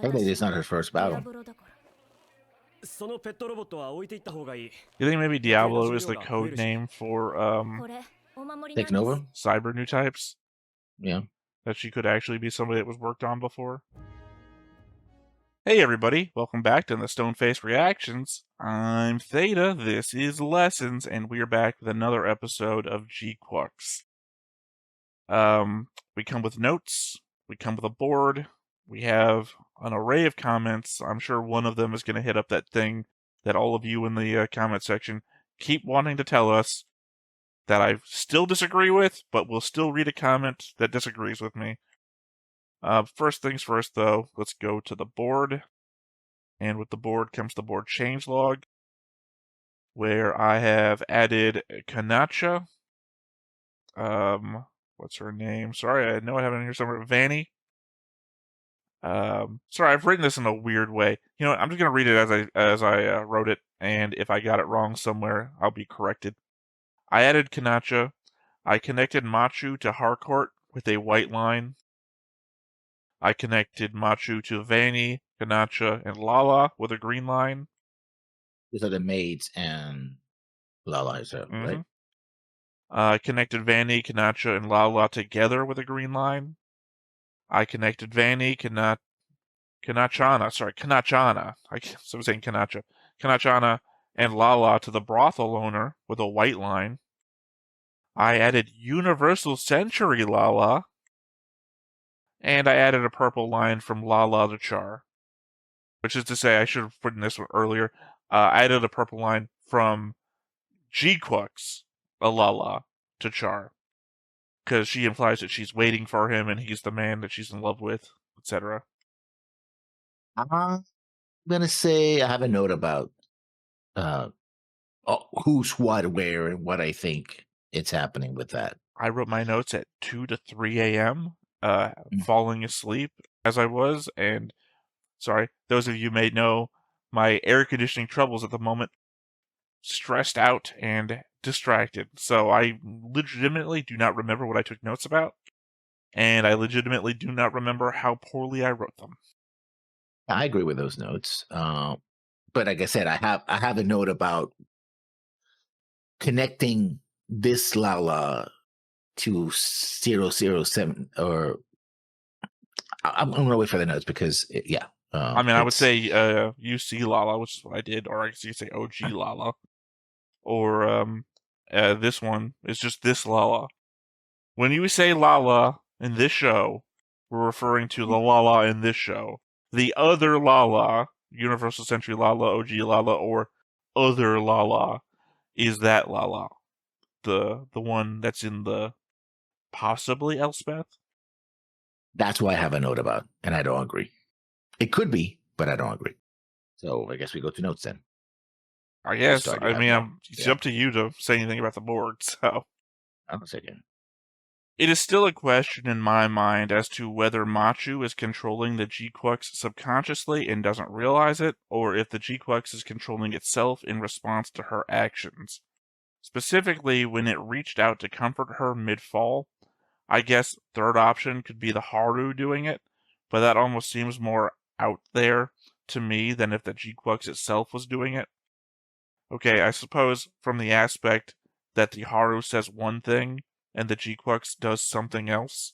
Maybe it's not her first battle. You think maybe Diablo is the code name for Taking over? cyber new types? Yeah. That she could actually be somebody that was worked on before? Hey everybody, welcome back to the Stoneface Reactions. I'm Theta, this is Lessons, and we're back with another episode of GQuuuuuX. We come with notes, we come with a board, we have an array of comments. I'm sure one of them is going to hit up that thing that all of you in the comment section keep wanting to tell us that I still disagree with, but will still read a comment that disagrees with me. First things first, though, let's go to the board. And with the board comes the board changelog, where I have added Kanacha. What's her name? Sorry, I know I have it in here somewhere. Vanny. Sorry, I've written this in a weird way. You know what? I'm just gonna read it as I wrote it, and if I got it wrong somewhere, I'll be corrected. I added Kanacha. I connected Machu to Harcourt with a white line. I connected Machu to Vanny, Kanacha, and Lala with a green line. These are the maids and Lala, is that right? I connected Vanny, Kanacha, and Lala together with a green line. I connected Vanny, Kanachana. I'm saying Kanacha. Kanachana and Lala to the brothel owner with a white line. I added Universal Century Lala. And I added a purple line from Lala to Char. Which is to say, I should have put in this one earlier. I added a purple line from GQuuuuuuX, a Lala, to Char. Because she implies that she's waiting for him and he's the man that she's in love with, etc. I'm gonna say I have a note about who's what, where, and what I think it's happening with that. I wrote my notes at 2 to 3 a.m., falling asleep as I was, and sorry, those of you may know my air conditioning troubles at the moment, stressed out and distracted. So I legitimately do not remember what I took notes about, and I legitimately do not remember how poorly I wrote them. I agree with those notes. But like I said, I have a note about connecting this Lala to 007, or I'm gonna wait for the notes because yeah. I mean, I would say UC Lala, which is what I did, or I guess you could say OG Lala, or this one is just this Lala. When you say Lala in this show, we're referring to the Lala in this show. The other Lala, Universal Century Lala, OG Lala, or other Lala, is that Lala. The one that's in the possibly Elspeth? That's what I have a note about, and I don't agree. It could be, but I don't agree. So I guess we go to notes then. I guess. I mean, it's up to you to say anything about the board, so. I'm a second. It is still a question in my mind as to whether Machu is controlling the GQuuuuuuX subconsciously and doesn't realize it, or if the GQuuuuuuX is controlling itself in response to her actions. Specifically, when it reached out to comfort her mid-fall, I guess third option could be the Haru doing it, but that almost seems more out there to me than if the GQuuuuuuX itself was doing it. Okay, I suppose from the aspect that the Haru says one thing and the GQuuuuuuX does something else.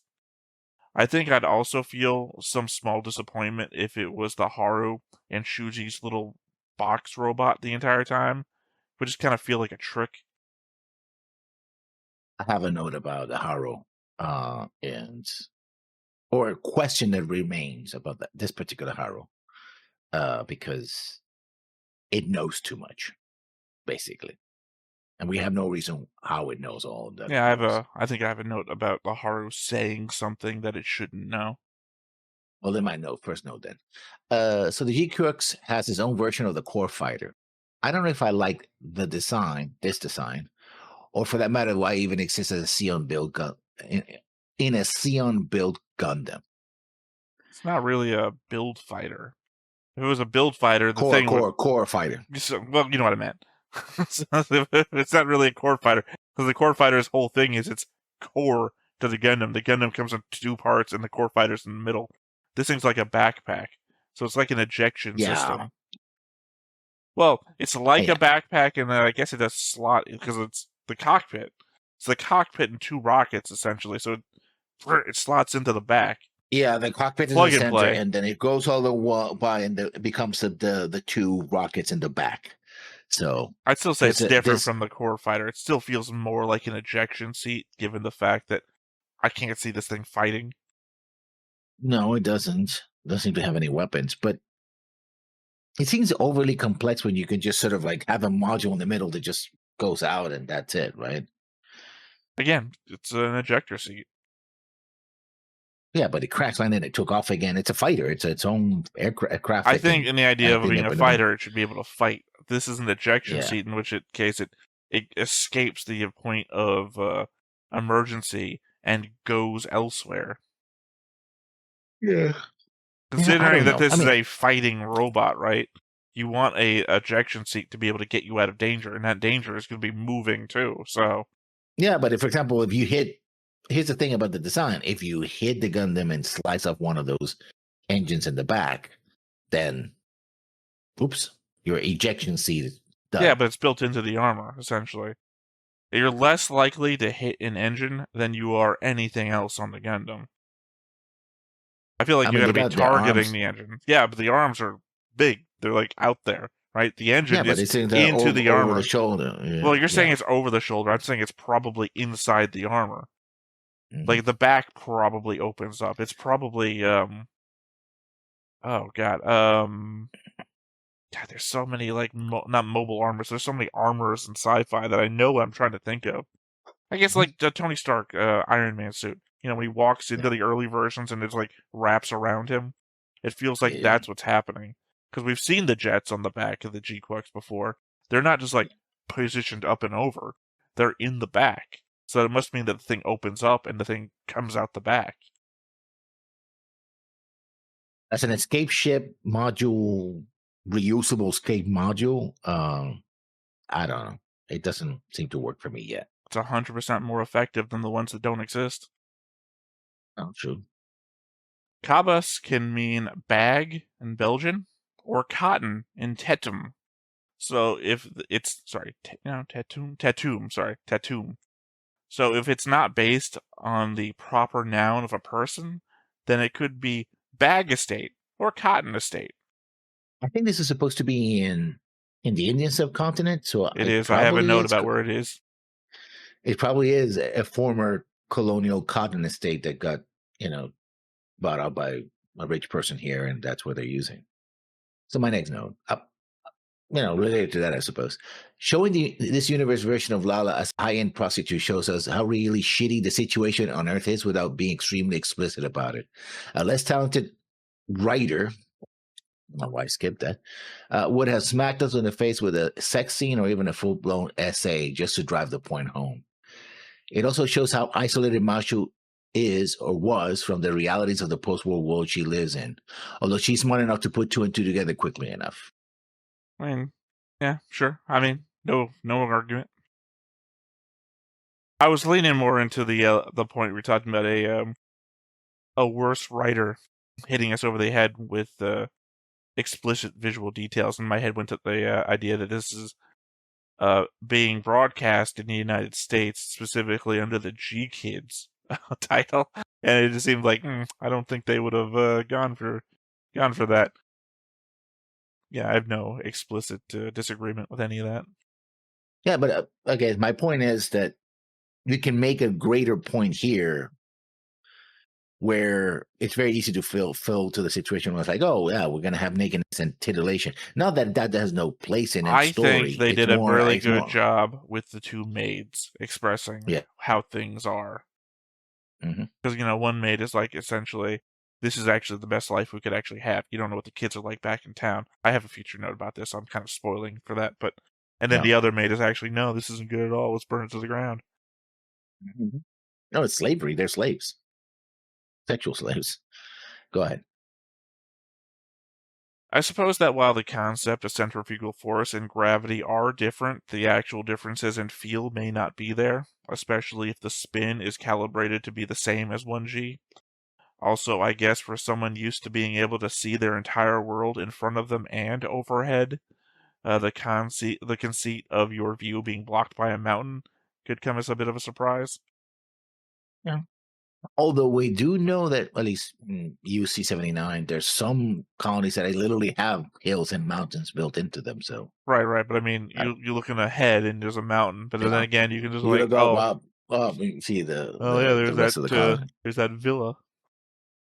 I think I'd also feel some small disappointment if it was the Haru and Shuji's little box robot the entire time, but just kind of feel like a trick. I have a note about the Haru, or a question that remains about this particular Haru, because it knows too much, basically, and we have no reason how it knows all of that. Yeah, I think I have a note about the Haru saying something that it shouldn't know. Well, in my first note then. So the GQuuuuuuX has its own version of the core fighter. I don't know if I like this design, or for that matter, why even exists as a Sion build in a Sion build Gundam. It's not really a build fighter. If it was a build fighter, the core fighter. Well, you know what I meant. It's not really a core fighter, because the core fighter's whole thing is its core to the Gundam. The Gundam comes in two parts, and the core fighter's in the middle. This thing's like a backpack. So it's like an ejection Yeah. system. Well, it's like Yeah. a backpack, and then I guess it does slot because it's the cockpit. It's the cockpit and 2 rockets essentially. So it slots into the back. Yeah, the cockpit is in Plug the and center, play. and then it goes all the by, and it becomes the 2 rockets in the back. So I'd still say it's different this from the core fighter. It still feels more like an ejection seat, given the fact that I can't see this thing fighting. no, it doesn't. Doesn't seem to have any weapons, but it seems overly complex when you can just sort of like have a module in the middle that just goes out and that's it, right? Again, it's an ejector seat. Yeah, but it crashed landed and it took off again. It's a fighter. It's its own aircraft. I That think can in the idea of clean being up a in the wind. fighter, it should be able to fight. This is an ejection Yeah. seat, in which case it escapes the point of emergency and goes elsewhere. Yeah. Considering that know. this I is mean, a fighting robot, right? You want a ejection seat to be able to get you out of danger, and that danger is going to be moving too. So yeah, but if, for example, if you hit, here's the thing about the design: if you hit the Gundam and slice off one of those engines in the back, then, oops, your ejection seat is done. yeah, but it's built into the armor essentially. You're less likely to hit an engine than you are anything else on the Gundam. I feel like I you mean, got to they be got their targeting arms. the engine. Yeah, but the arms are big. They're like out there, right? The engine Yeah, but is it's in into the over the armor. shoulder. Well, you're saying Yeah. it's over the shoulder. I'm saying it's probably inside the armor. Mhm. Like the back probably opens up. It's probably oh god. God, there's so many like not mobile armors. There's so many armors in sci-fi that I know I'm trying to think of. I guess like the Tony Stark Iron Man suit. You know, when he walks into the early versions and it's like wraps around him, it feels like Yeah. that's what's happening. Because we've seen the jets on the back of the GQuuuuuX before. They're not just like positioned up and over. They're in the back. So it must mean that the thing opens up and the thing comes out the back. As an escape ship module, reusable escape module, I don't know. It doesn't seem to work for me yet. It's 100% more effective than the ones that don't exist. Oh, true. Kabas can mean bag in Belgian or cotton in tetum. So if it's tatum. So if it's not based on the proper noun of a person, then it could be bag estate or cotton estate. I think this is supposed to be in the Indian subcontinent, so It it is. I have a probably note is. about where it is. It probably is a former colonial cotton estate that got bought out by a rich person here, and that's what they're using. So my next note, related to that, I suppose, showing this universe version of Lala as high-end prostitute shows us how really shitty the situation on Earth is without being extremely explicit about it. A less talented writer, my wife skipped that, would have smacked us in the face with a sex scene or even a full-blown essay just to drive the point home. It also shows how isolated Mashu is or was from the realities of the post-war world she lives in, although she's smart enough to put 2 and 2 together quickly enough. I mean, yeah, sure. I mean, no argument. I was leaning more into the point we're talking about a worse writer hitting us over the head with explicit visual details, and my head went to the idea that this is being broadcast in the United States, specifically under the G Kids title, and it just seemed like I don't think they would have gone for that. Yeah, I have no explicit disagreement with any of that. Yeah, but again, my point is that you can make a greater point here where it's very easy to fill to the situation where it's like, oh yeah, we're gonna have nakedness and titillation. Not that has no place in its I think story. they It's did a more, really it's good more, job with the 2 maids expressing yeah. how things are. Hmm. Because, one maid is like, essentially, this is actually the best life we could actually have. You don't know what the kids are like back in town. I have a future note about this. I'm kind of spoiling for that. And then Yeah. the other maid is actually, no, this isn't good at all. Let's burn it to the ground. Mm-hmm. No, it's slavery. They're slaves, sexual slaves. Go ahead. I suppose that while the concept of centrifugal force and gravity are different, the actual differences in feel may not be there, especially if the spin is calibrated to be the same as 1G. Also, I guess for someone used to being able to see their entire world in front of them and overhead, the conceit of your view being blocked by a mountain could come as a bit of a surprise. Yeah. Although we do know that at least in UC-79, there's some colonies that literally have hills and mountains built into them. So Right. But I mean, I, you're looking ahead and there's a mountain, but then yeah, again, you can just you like, look up, you can see oh yeah, the rest of the colony. there's that villa.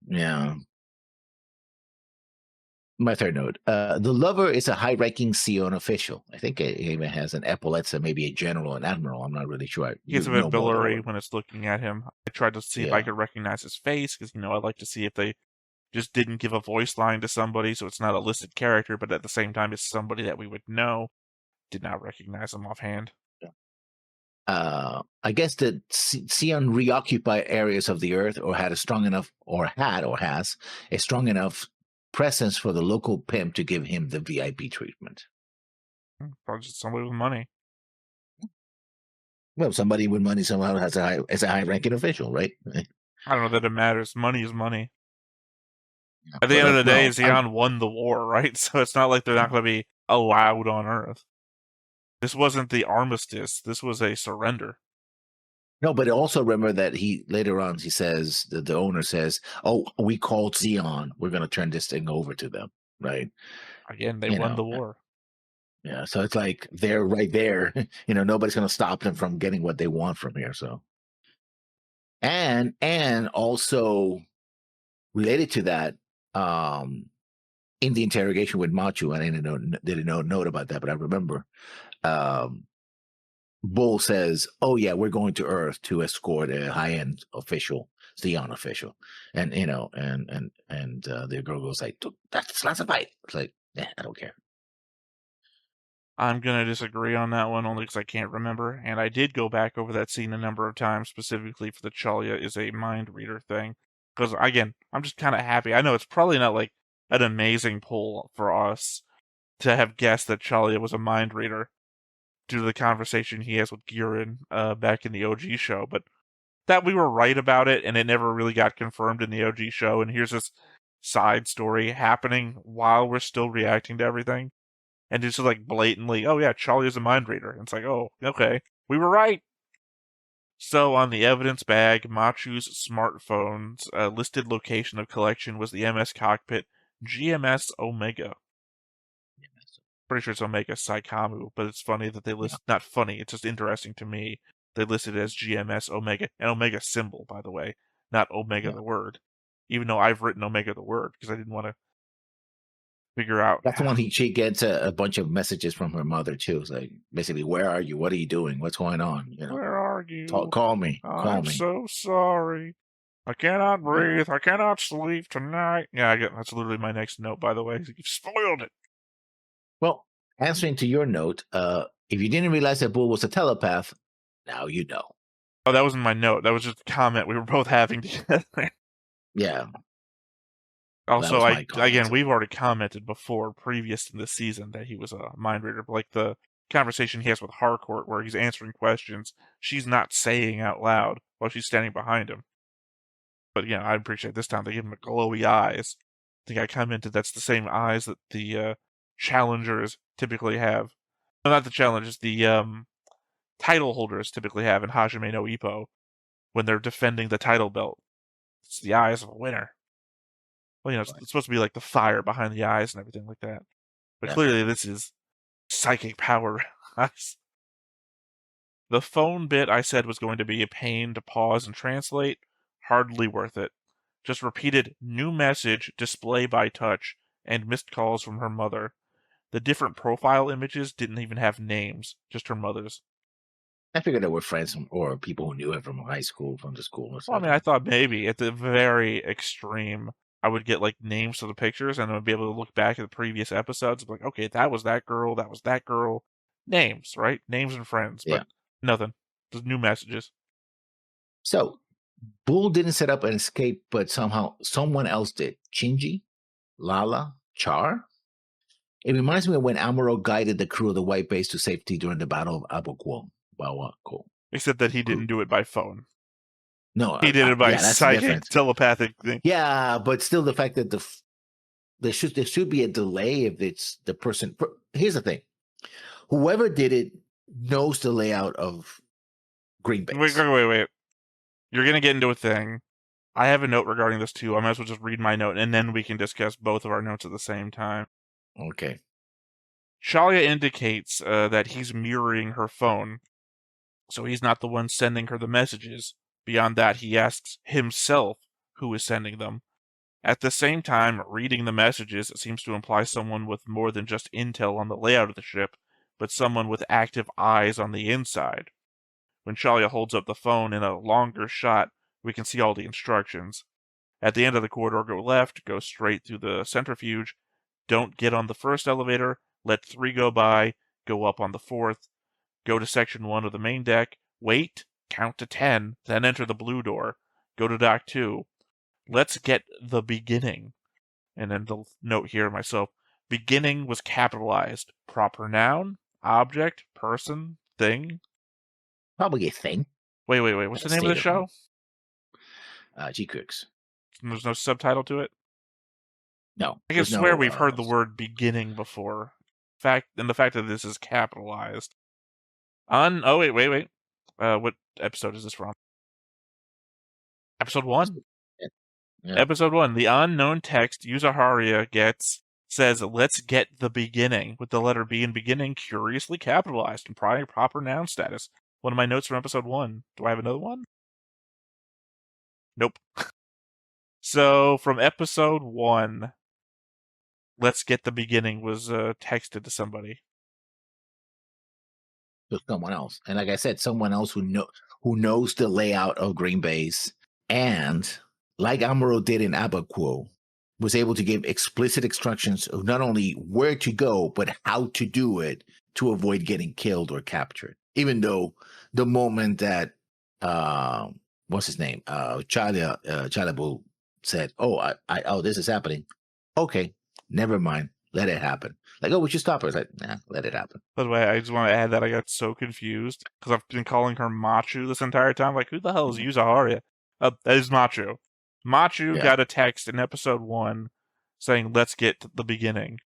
Yeah. My third note. The lover is a high-ranking Sion official. I think it even has an epaulets and maybe a general and admiral. I'm not really sure. He gets You a know bit more than I blurry would. when it's looking at him. I tried to see if I Yeah. could recognize his face because I like to see if they just didn't give a voice line to somebody, so it's not a listed character, but at the same time, it's somebody that we would know. Did not recognize him offhand. I guess that Sion reoccupied areas of the earth or had a strong enough, or has a strong enough presence for the local pimp to give him the VIP treatment. Probably just somebody with money. Well, somebody with money somehow has is a high ranking official, right? I don't know that it matters. Money is money. At the end of the day, No, Xeon won the war, right? So it's not like they're not going to be allowed on Earth. This wasn't the armistice. This was a surrender. no, but also remember that he later on he says the owner says, "Oh, we called Xeon. We're going to turn this thing over to them." Right? Again, they You won know, the war. yeah. So it's like they're right there. Nobody's going to stop them from getting what they want from here. So, and also related to that, in the interrogation with Machu, and I didn't know note about that, but I remember. Um, Bull says, "Oh yeah, we're going to Earth to escort a high-end official, Xeon official," and the girl goes like, "That's classified." It's like, I don't care. I'm going to disagree on that one only because I can't remember. And I did go back over that scene a number of times, specifically for the Chalia is a mind reader thing. Because, again, I'm just kind of happy. I know it's probably not like an amazing pull for us to have guessed that Chalia was a mind reader due to the conversation he has with Girin back in the OG show, but that we were right about it and it never really got confirmed in the OG show. And here's this side story happening while we're still reacting to everything. And just like blatantly, oh yeah, Charlie is a mind reader. And it's like, oh, okay, we were right. So on the evidence bag, Machu's smartphone's listed location of collection was the MS Cockpit GMS Omega. Pretty sure it's Omega Saikamu, but it's funny that they list, not funny, it's just interesting to me. They listed it as GMS Omega, and Omega symbol, by the way, not Omega Yeah, the word. Even though I've written Omega the word, because I didn't want to figure out. that's the one. She gets a bunch of messages from her mother too. It's like basically, "Where are you? What are you doing? What's going on? Where are you? Call me, call I'm me." so sorry. I cannot breathe. I cannot sleep tonight. Yeah, that's literally my next note, by the way. You've spoiled it. Well, answering to your note, if you didn't realize that Bull was a telepath, now you know. Oh, that wasn't my note. That was just a comment we were both having together. Yeah, that Also, was my comment. we've already commented before, previous in the season, that he was a mind reader. But like the conversation he has with Harcourt, where he's answering questions she's not saying out loud while she's standing behind him. But yeah, I appreciate this time they give him glowy eyes. I think I commented that's the same eyes that the challengers typically have. No, not the challengers, the title holders typically have in Hajime no Ippo when they're defending the title belt. It's the eyes of a winner. Well, it's supposed to be like the fire behind the eyes and everything like that. But clearly this is psychic power eyes. The phone bit I said was going to be a pain to pause and translate. Hardly worth it. Just repeated new message, display by touch, and missed calls from her mother. The different profile images didn't even have names, just her mother's. I figured they were friends or people who knew him from high school, from the school or Well, I something. mean, I thought maybe at the very extreme, I would get like names to the pictures and I would be able to look back at the previous episodes and be like, okay, that was that girl, that was that girl. Names, right? Names and friends, Yeah. but nothing. Just new messages. So Bull didn't set up an escape, but somehow someone else did. Shinji, Lala, Char. It reminds me of when Amuro guided the crew of the White Base to safety during the Battle of Abuquo. Except that he didn't do it by phone. No, He did it by yeah, that's the psychic difference. telepathic thing. Yeah, but still, the fact that there should be a delay if it's the person. Here's the thing: whoever did it knows the layout of Green Base. Wait. You're gonna get into a thing. I have a note regarding this too. I might as well just read my note, and then we can discuss both of our notes at the same time. Okay. Shalia indicates that he's mirroring her phone, so he's not the one sending her the messages. Beyond that, he asks himself who is sending them. At the same time, reading the messages seems to imply someone with more than just intel on the layout of the ship, but someone with active eyes on the inside. When Shalia holds up the phone in a longer shot, we can see all the instructions. At the end of the corridor, go left, go straight through the centrifuge, don't get on the first elevator, let 3 go by, go up on the 4th, go to section 1 of the main deck, wait, count to 10, then enter the blue door, go to dock 2. Let's get the beginning. And then the note here myself, beginning was capitalized. Proper noun, object, person, thing. Probably a thing. Wait. What's the name of the show? GQuuuuuX. There's no subtitle to it? No. I can swear we've heard the word beginning before. The fact that this is capitalized. Oh, wait. What episode is this from? Episode 1? Yeah. Episode 1. The unknown text Yuzaharia gets says, let's get the beginning, with the letter B in beginning curiously capitalized, implying proper noun status. One of my notes from episode 1. Do I have another one? Nope. So, from episode 1, let's get the beginning was texted to somebody. To someone else. And like I said, someone else who knows the layout of Green Base, and like Amuro did in Abakuo, was able to give explicit instructions of not only where to go, but how to do it to avoid getting killed or captured. Even though the moment that what's his name? Chalabu said, "Oh, oh, this is happening." Okay, never mind. Let it happen. Like, oh, we should stop her. It's like, nah, let it happen. By the way, I just want to add that I got so confused because I've been calling her Machu this entire time. Like, who the hell is Yuzaharia? That is Machu. Machu got a text in episode 1 saying, let's get to the beginning.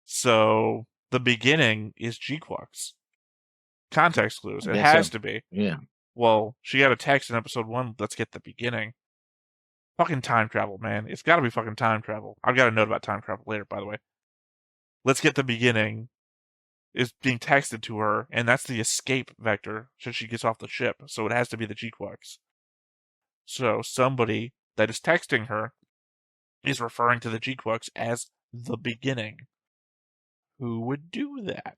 So, the beginning is gquuuuuux. Context clues. It has to be. Yeah. Well, she got a text in episode 1, let's get the beginning. Fucking time travel, man. It's gotta be fucking time travel. I've got a note about time travel later, by the way. Let's get the beginning is being texted to her, and that's the escape vector since she gets off the ship, so it has to be the gquuuuuux. So somebody that is texting her is referring to the gquuuuuux as the beginning. Who would do that?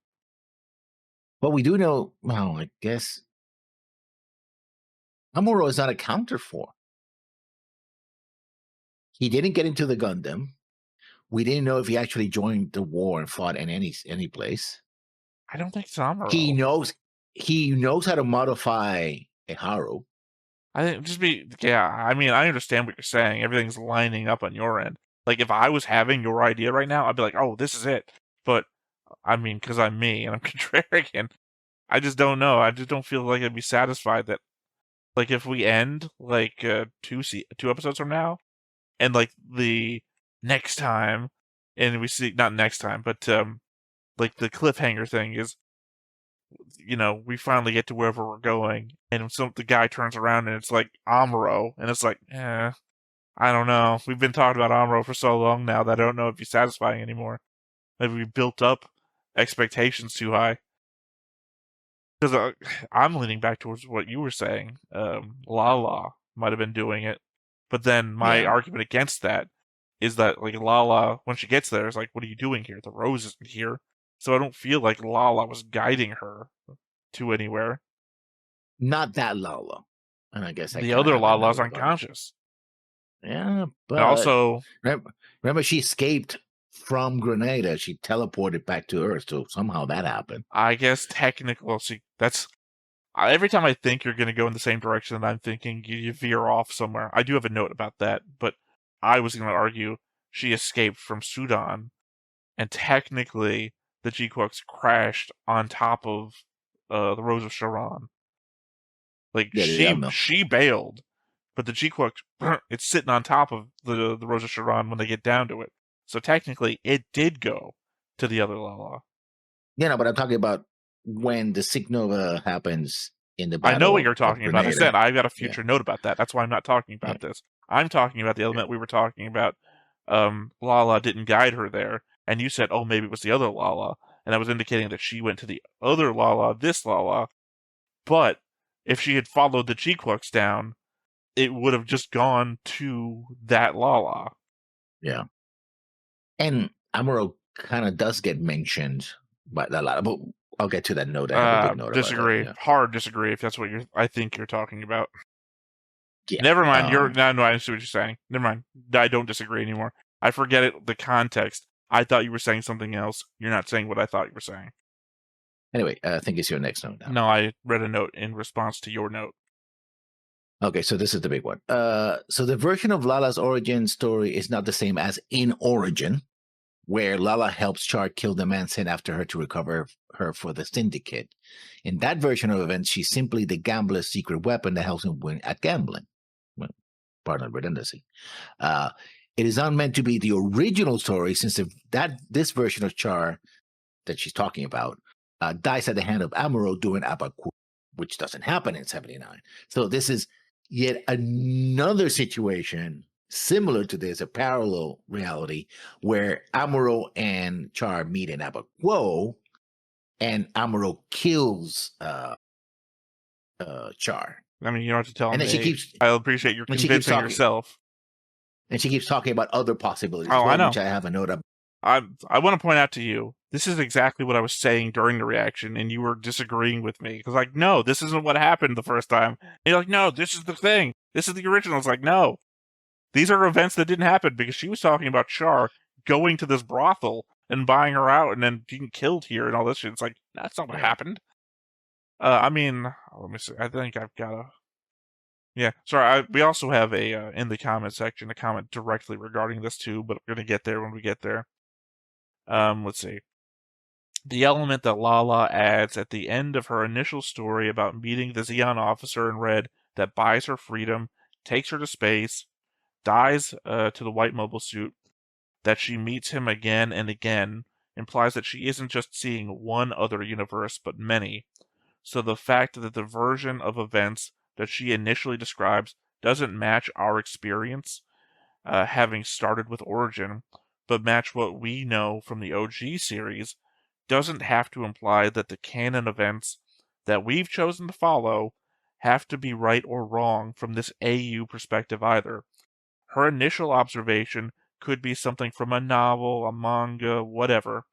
Well, we do know, well, I guess Amuro is not accounted for. He didn't get into the Gundam. We didn't know if he actually joined the war and fought in any place. I don't think it's Amuro. He knows how to modify a Haru. I think I mean, I understand what you're saying. Everything's lining up on your end. Like, if I was having your idea right now, I'd be like, oh, this is it. But, I mean, because I'm me and I'm contrarian, I just don't know. I just don't feel like I'd be satisfied that, like, if we end, like, 2 episodes from now, and, like, the next time, and we see, not next time, but, like, the cliffhanger thing is, you know, we finally get to wherever we're going, and the guy turns around and it's like Amuro, and it's like, I don't know. We've been talking about Amuro for so long now that I don't know if he's satisfying anymore. Maybe we built up expectations too high. Because I'm leaning back towards what you were saying. Lala might have been doing it, but then my argument against that is that, like, Lala, when she gets there, is like, what are you doing here? The rose isn't here. So I don't feel like Lala was guiding her to anywhere. Not that Lala. And I guess the other Lala's unconscious. Yeah, but and also, remember she escaped from Grenada. She teleported back to Earth, so somehow that happened. I guess that's every time I think you're going to go in the same direction that I'm thinking, you veer off somewhere. I do have a note about that, but I was going to argue she escaped from Sudan, and technically the gquuuuuuux crashed on top of the Rose of Sharon. Like, Yeah, the Yamato. she bailed, but the gquuux, it's sitting on top of the Rosa Sharon when they get down to it. So technically, it did go to the other Lala. Yeah, no, but I'm talking about when the Signova happens in the I know what battle you're of talking about. I Grenada. said I've got a Yeah, future note about that. That's why I'm not talking yeah, about this. I'm talking about the yeah. element we were talking about. Lala didn't guide her there, and you said, oh, maybe it was the other Lala, and I was indicating that she went to the other Lala, this Lala. But if she had followed the gquuux down, it would have just gone to that Lala. Yeah. And Amuro kind of does get mentioned by a lot, but I'll get to that note. I have a big note about that. Disagree. Yeah. Hard disagree if that's what I think you're talking about. Yeah. Never mind. No, I see what you're saying. Never mind. I don't disagree anymore. I forget it. The context. I thought you were saying something else. You're not saying what I thought you were saying. Anyway, I think it's your next note now. No, I read a note in response to your note. Okay, so this is the big one. So the version of Lala's origin story is not the same as in Origin, where Lala helps Char kill the man sent after her to recover her for the Syndicate. In that version of events, she's simply the gambler's secret weapon that helps him win at gambling. Well, pardon redundancy. It is not meant to be the original story, since this version of Char that she's talking about dies at the hand of Amuro during Abaku, which doesn't happen in 79. So this is yet another situation similar to this, a parallel reality where Amuro and Char meet in Abakuo, and Amuro kills Char. I mean, you don't have to tell And me. then she keeps. I'll appreciate your And she keeps convincing talking. yourself. And she keeps talking about other possibilities Oh, as well, I know. which I have a note of. I want to point out to you, this is exactly what I was saying during the reaction, and you were disagreeing with me. Because, like, no, this isn't what happened the first time. And you're like, no, this is the thing. This is the original. It's like, no. These are events that didn't happen because she was talking about Char going to this brothel and buying her out and then being killed here and all this shit. It's like, that's not what happened. I mean, let me see. I think I've got a... Yeah, sorry, we also have a, in the comment section, a comment directly regarding this too, but we're going to get there when we get there. Let's see. The element that Lala adds at the end of her initial story about meeting the Zeon officer in red that buys her freedom, takes her to space, dies to the white mobile suit, that she meets him again and again, implies that she isn't just seeing one other universe, but many. So the fact that the version of events that she initially describes doesn't match our experience, having started with Origin, but match what we know from the OG series, doesn't have to imply that the canon events that we've chosen to follow have to be right or wrong from this AU perspective either. Her initial observation could be something from a novel, a manga, whatever,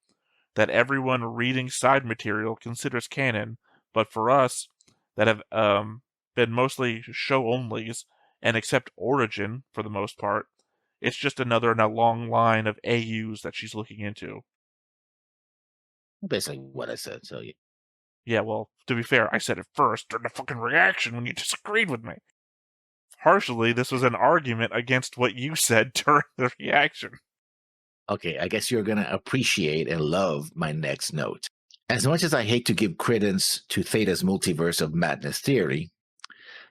that everyone reading side material considers canon, but for us, that have been mostly show-onlys and accept Origin for the most part, it's just another in a long line of AUs that she's looking into. Basically what I said, so yeah. Yeah, well, to be fair, I said it first during the fucking reaction when you disagreed with me. Partially, this was an argument against what you said during the reaction. Okay, I guess you're going to appreciate and love my next note. As much as I hate to give credence to Theta's multiverse of madness theory,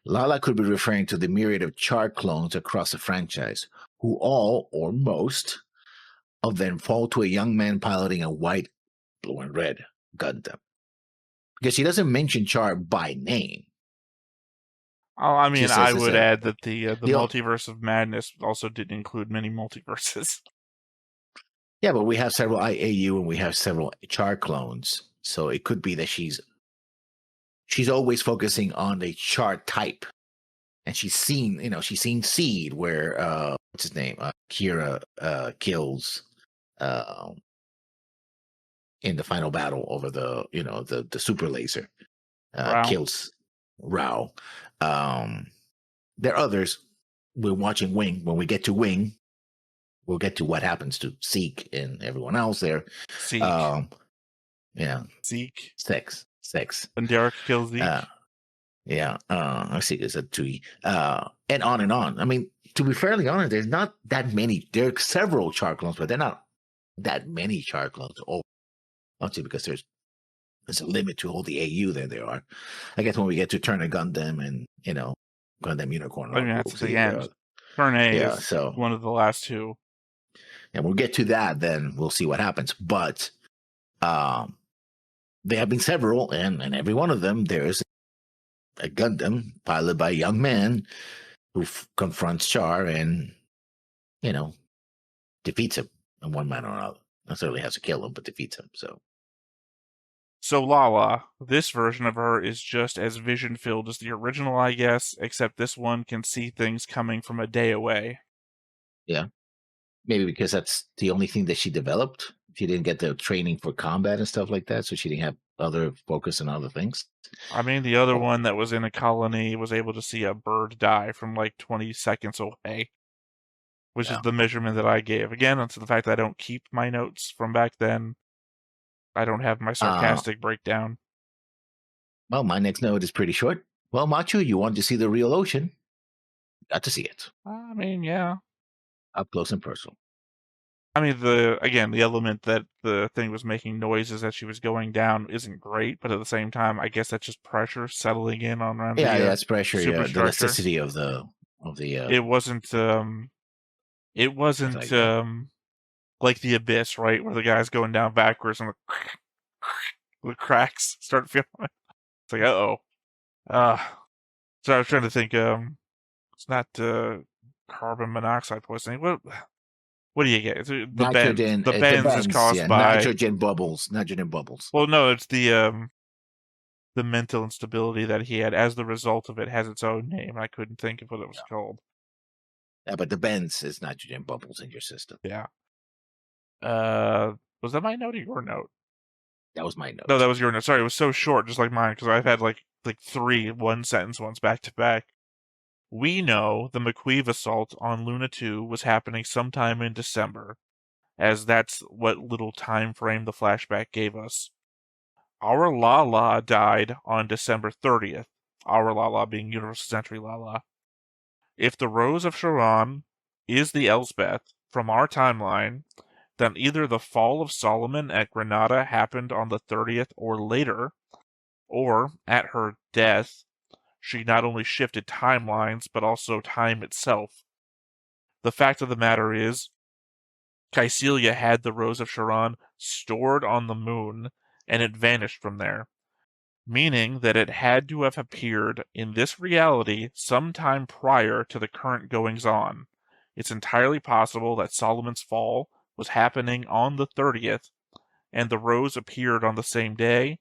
Lala could be referring to the myriad of Char clones across the franchise, who all, or most, of them fall to a young man piloting a white, blue, and red Gundam. Because she doesn't mention Char by name. Oh, I mean, I would add that the the- multiverse of madness also didn't include many multiverses. Yeah, but we have several IAU and we have several Char clones. So it could be that she's always focusing on the Char type. And she's seen Seed, where what's his name? Kira kills in the final battle over the super laser. Kills Rao. There are others. We're watching Wing. When we get to Wing, we'll get to what happens to Zeke and everyone else there. Zeke. Yeah. Zeke. Sex. When Derek kills Zeke. Yeah. I see there's a 2E. And on and on. I mean, to be fairly honest, there's not that many. There are several Char clones, but they're not that many Char clones. Oh, actually, because there's there's a limit to all the AU there are. I guess when we get to Turner Gundam and Gundam Unicorn, I all mean, we'll that's at see the if there end. are. Turn A Yeah, is so one of the last two. and we'll get to that, then we'll see what happens. But there have been several, and in every one of them, there's a Gundam piloted by a young man who confronts Char and, defeats him in one manner or another. Not necessarily has to kill him, but defeats him. So Lala, this version of her is just as vision-filled as the original, I guess, except this one can see things coming from a day away. Yeah. Maybe because that's the only thing that she developed. She didn't get the training for combat and stuff like that, so she didn't have other focus on other things. I mean, the other Oh. one that was in a colony was able to see a bird die from like 20 seconds away, which is the measurement that I gave. Again, it's the fact that I don't keep my notes from back then. I don't have my sarcastic breakdown. Well, my next note is pretty short. Well, Machu, you want to see the real ocean? Got to see it. I mean, yeah. Up close and personal. I mean, the element that the thing was making noises as she was going down isn't great, but at the same time, I guess that's just pressure settling in on around Yeah, the that's pressure. Yeah, the superstructure. elasticity of the. It wasn't like the abyss, right, where the guy's going down backwards and the cracks start feeling. It's like, so I was trying to think. It's not carbon monoxide poisoning. What do you get? It's the nitrogen. bends. The bends is caused by nitrogen bubbles. Nitrogen bubbles. Well, no, it's the mental instability that he had as the result of it has its own name. I couldn't think of what it was called. Yeah, but the bends is nitrogen bubbles in your system. Yeah. Was that my note or your note? That was my note. No, that was your note. Sorry, it was so short, just like mine, because I've had like 3 one-sentence ones back to back. We know the McQueeve assault on Luna 2 was happening sometime in December, as that's what little time frame the flashback gave us. Our Lala died on December 30th, our Lala being Universal Century Lala. If the Rose of Sharon is the Elsbeth from our timeline, then either the fall of Solomon at Granada happened on the 30th or later, or at her death, she not only shifted timelines, but also time itself. The fact of the matter is, Caecilia had the Rose of Sharon stored on the moon, and it vanished from there, meaning that it had to have appeared in this reality sometime prior to the current goings-on. It's entirely possible that Solomon's fall was happening on the 30th, and the Rose appeared on the same day,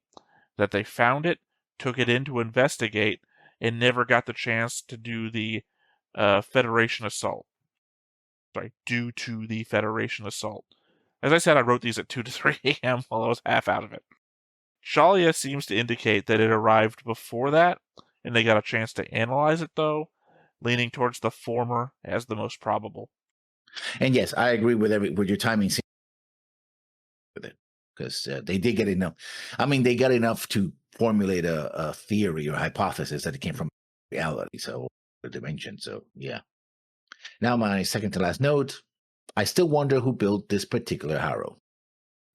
that they found it, took it in to investigate, and never got the chance to do the Federation assault. Sorry, due to the Federation assault. As I said, I wrote these at 2 to 3 a.m. while I was half out of it. Shalia seems to indicate that it arrived before that, and they got a chance to analyze it, though, leaning towards the former as the most probable. And yes, I agree with your timing with it, because they did get enough. I mean, they got enough to formulate a theory or hypothesis that it came from reality, so the dimension. So yeah. Now, my second to last note. I still wonder who built this particular Haru.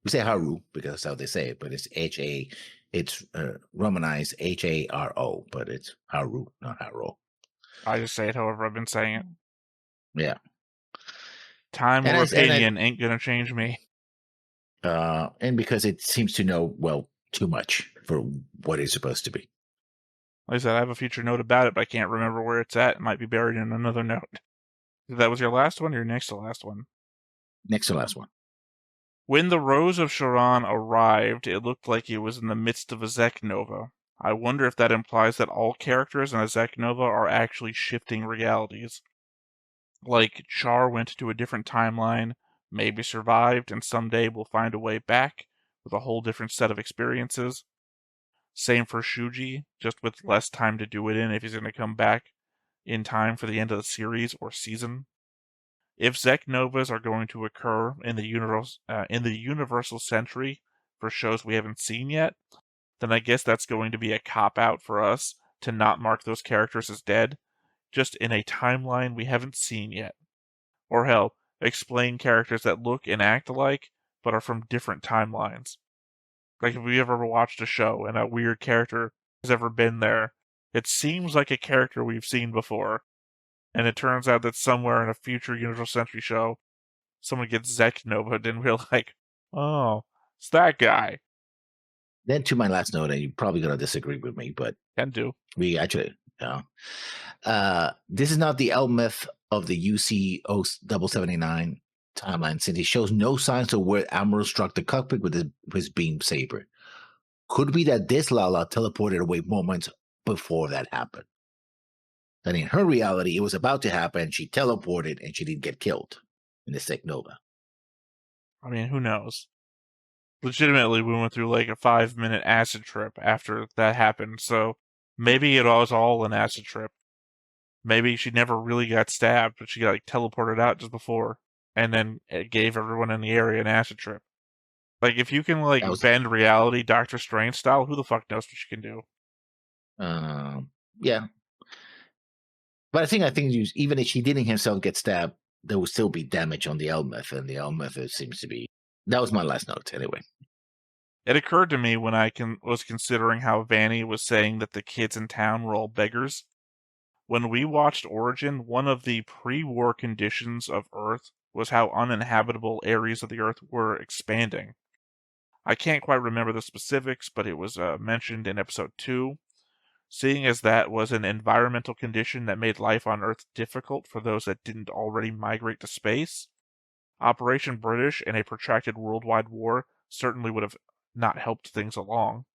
We say Haru because that's how they say it, but it's it's Romanized Haro, but it's Haru, not Haro. I just say it however I've been saying it. Yeah. Time or opinion ain't gonna change me. And because it seems to know, well, too much for what it's supposed to be. Like I said, I have a future note about it, but I can't remember where it's at. It might be buried in another note. That was your last one or your next to last one? Next to last one. When the Rose of Sharon arrived, it looked like it was in the midst of a Zek Nova. I wonder if that implies that all characters in a Zek Nova are actually shifting realities. Like, Char went to a different timeline, maybe survived, and someday will find a way back with a whole different set of experiences. Same for Shuji, just with less time to do it in if he's going to come back in time for the end of the series or season. If Zek Novas are going to occur in the Universal Century for shows we haven't seen yet, then I guess that's going to be a cop-out for us to not mark those characters as dead, just in a timeline we haven't seen yet. Or hell, explain characters that look and act alike, but are from different timelines. Like, if we ever watched a show and a weird character has ever been there, it seems like a character we've seen before. And it turns out that somewhere in a future Universal Century show, someone gets Zek Nova, and we're like, oh, it's that guy. Then to my last note, and you're probably gonna disagree with me, but Can do. we actually, this is not the Elmeth of the UC 079 timeline, since he shows no signs of where Amuro struck the cockpit with his beam saber. Could be that this Lala teleported away moments before that happened. That in her reality, it was about to happen. She teleported and she didn't get killed in the Sec Nova. I mean, who knows? Legitimately, we went through like a 5-minute acid trip after that happened, so maybe it was all an acid trip. Maybe she never really got stabbed, but she got like teleported out just before, and then it gave everyone in the area an acid trip. Like, if you can like bend reality Doctor Strange style, who the fuck knows what you can do? Yeah. But I think even if she didn't herself get stabbed, there would still be damage on the Elmeth, and the Elmeth seems to be. That was my last note, anyway. It occurred to me when I was considering how Vanny was saying that the kids in town were all beggars. When we watched Origin, one of the pre-war conditions of Earth was how uninhabitable areas of the Earth were expanding. I can't quite remember the specifics, but it was mentioned in episode 2. Seeing as that was an environmental condition that made life on Earth difficult for those that didn't already migrate to space, Operation British and a protracted worldwide war certainly would have not helped things along.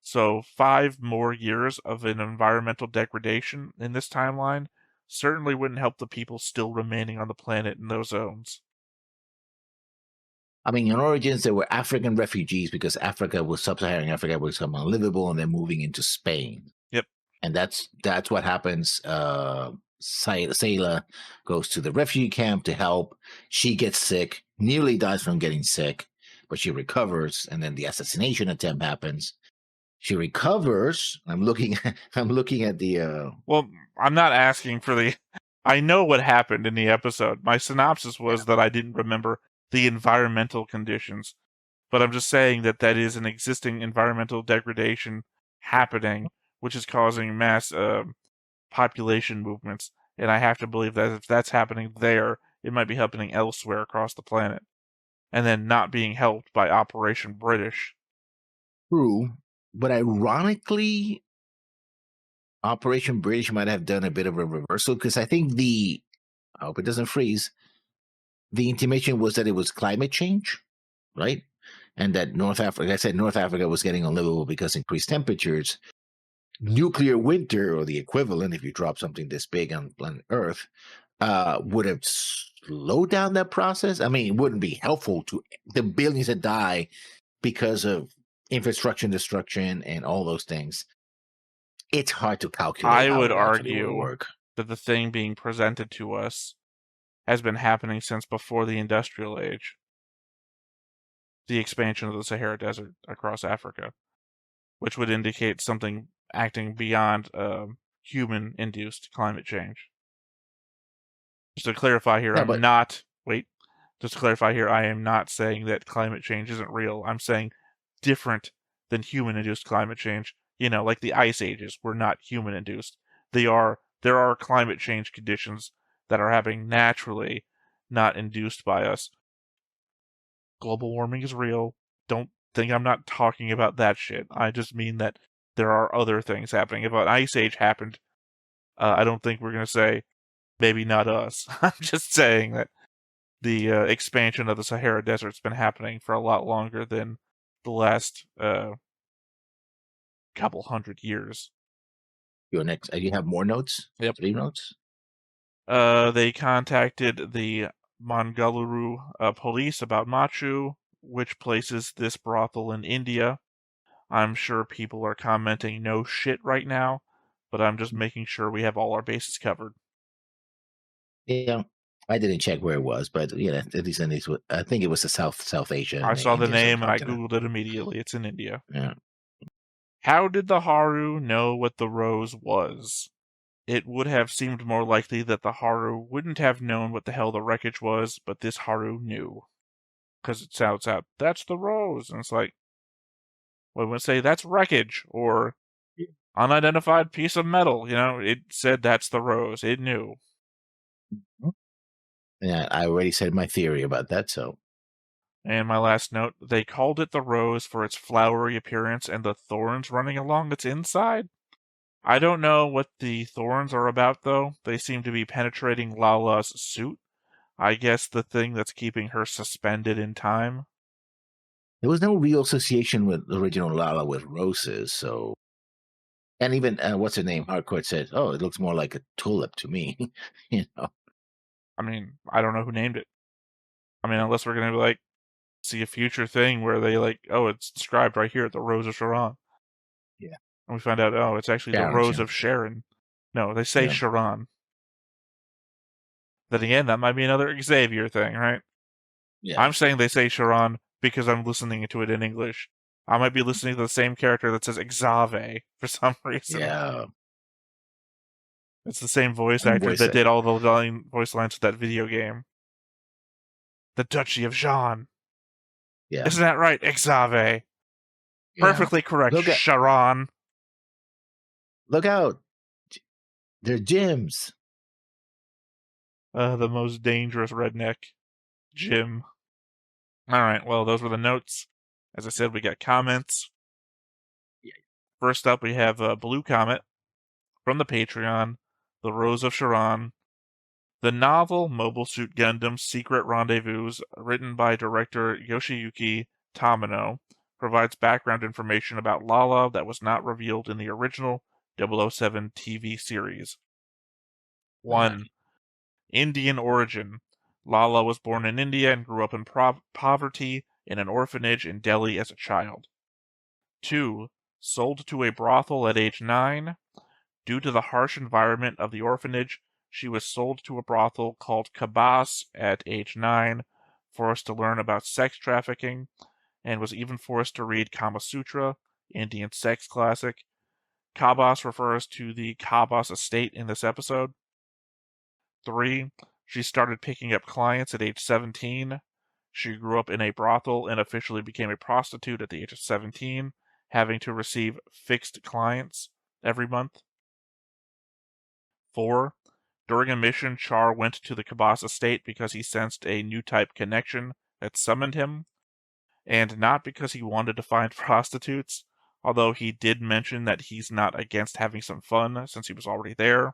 So 5 more years of an environmental degradation in this timeline certainly wouldn't help the people still remaining on the planet in those zones. I mean, in Origins, there were African refugees because sub-Saharan Africa was become unlivable, and they're moving into Spain. Yep. And that's what happens. Sayla goes to the refugee camp to help. She gets sick, nearly dies from getting sick, but she recovers, and then the assassination attempt happens. She recovers. I'm looking at the. Well, I'm not asking for the. I know what happened in the episode. My synopsis was that I didn't remember the environmental conditions, but I'm just saying that is an existing environmental degradation happening, which is causing mass population movements. And I have to believe that if that's happening there, it might be happening elsewhere across the planet, and then not being helped by Operation British. True, but ironically, Operation British might have done a bit of a reversal, because I think I hope it doesn't freeze. The intimation was that it was climate change, right? And that North Africa was getting unlivable because increased temperatures. Nuclear winter, or the equivalent, if you drop something this big on planet Earth, would have slowed down that process. I mean, it wouldn't be helpful to the billions that die because of infrastructure destruction and all those things. It's hard to calculate. I would argue that the thing being presented to us has been happening since before the Industrial Age. The expansion of the Sahara Desert across Africa, which would indicate something acting beyond human-induced climate change. Just to clarify here, Just to clarify here, I am not saying that climate change isn't real. I'm saying different than human-induced climate change. You know, like the ice ages were not human-induced. There are climate change conditions that are happening naturally, not induced by us. Global warming is real. Don't think I'm not talking about that shit. I just mean that there are other things happening. If an ice age happened, I don't think we're going to say, maybe not us. I'm just saying that the expansion of the Sahara Desert's been happening for a lot longer than the last couple hundred years. Your next, you have more notes? Yep. 3 notes? They contacted the Mangaluru police about Machu, which places this brothel in India. I'm sure people are commenting no shit right now, but I'm just making sure we have all our bases covered. Yeah, I didn't check where it was, but yeah, at least I think it was the South Asia. I saw the name and I googled it immediately. It's in India. Yeah. How did the Haru know what the rose was? It would have seemed more likely that the Haru wouldn't have known what the hell the wreckage was, but this Haru knew. Because it shouts out, "That's the rose!" And it's like, Well, it would say that's wreckage or unidentified piece of metal. It said that's the rose. It knew. Yeah, I already said my theory about that, so. And my last note, they called it the rose for its flowery appearance and the thorns running along its inside. I don't know what the thorns are about, though. They seem to be penetrating Lala's suit. I guess the thing that's keeping her suspended in time. There was no real association with the original Lala with roses, so. And even, what's her name? Hardcore said, oh, it looks more like a tulip to me. I mean, I don't know who named it. I mean, unless we're going to, see a future thing where they, it's described right here, the Rose of Sharon. Yeah. And we find out, oh, it's actually the Rose of Sharon. No, they say Sharon. Then again, that might be another Xavier thing, right? Yeah. I'm saying they say Sharon because I'm listening to it in English. I might be listening to the same character that says Xave for some reason. Yeah. It's the same voice actor that did all the voice lines of that video game. The Duchy of Jean. Yeah. Isn't that right, Xave? Yeah. Perfectly correct, Sharon. Look out. They're Jims. The most dangerous redneck. Jim. Alright, well, those were the notes. As I said, we got comments. Yeah. First up, we have Blue Comet from the Patreon, The Rose of Sharon. The novel Mobile Suit Gundam Secret Rendezvous, written by director Yoshiyuki Tamino, provides background information about Lala that was not revealed in the original 007 TV series. 1. Indian origin. Lala was born in India and grew up in poverty in an orphanage in Delhi as a child. 2. Sold to a brothel at age 9. Due to the harsh environment of the orphanage, she was sold to a brothel called quux at age 9, forced to learn about sex trafficking, and was even forced to read Kama Sutra, Indian sex classic. Quux refers to the quux estate in this episode. 3. She started picking up clients at age 17. She grew up in a brothel and officially became a prostitute at the age of 17, having to receive fixed clients every month. 4. During a mission, Char went to the quux estate because he sensed a new type connection that summoned him, and not because he wanted to find prostitutes, although he did mention that he's not against having some fun since he was already there.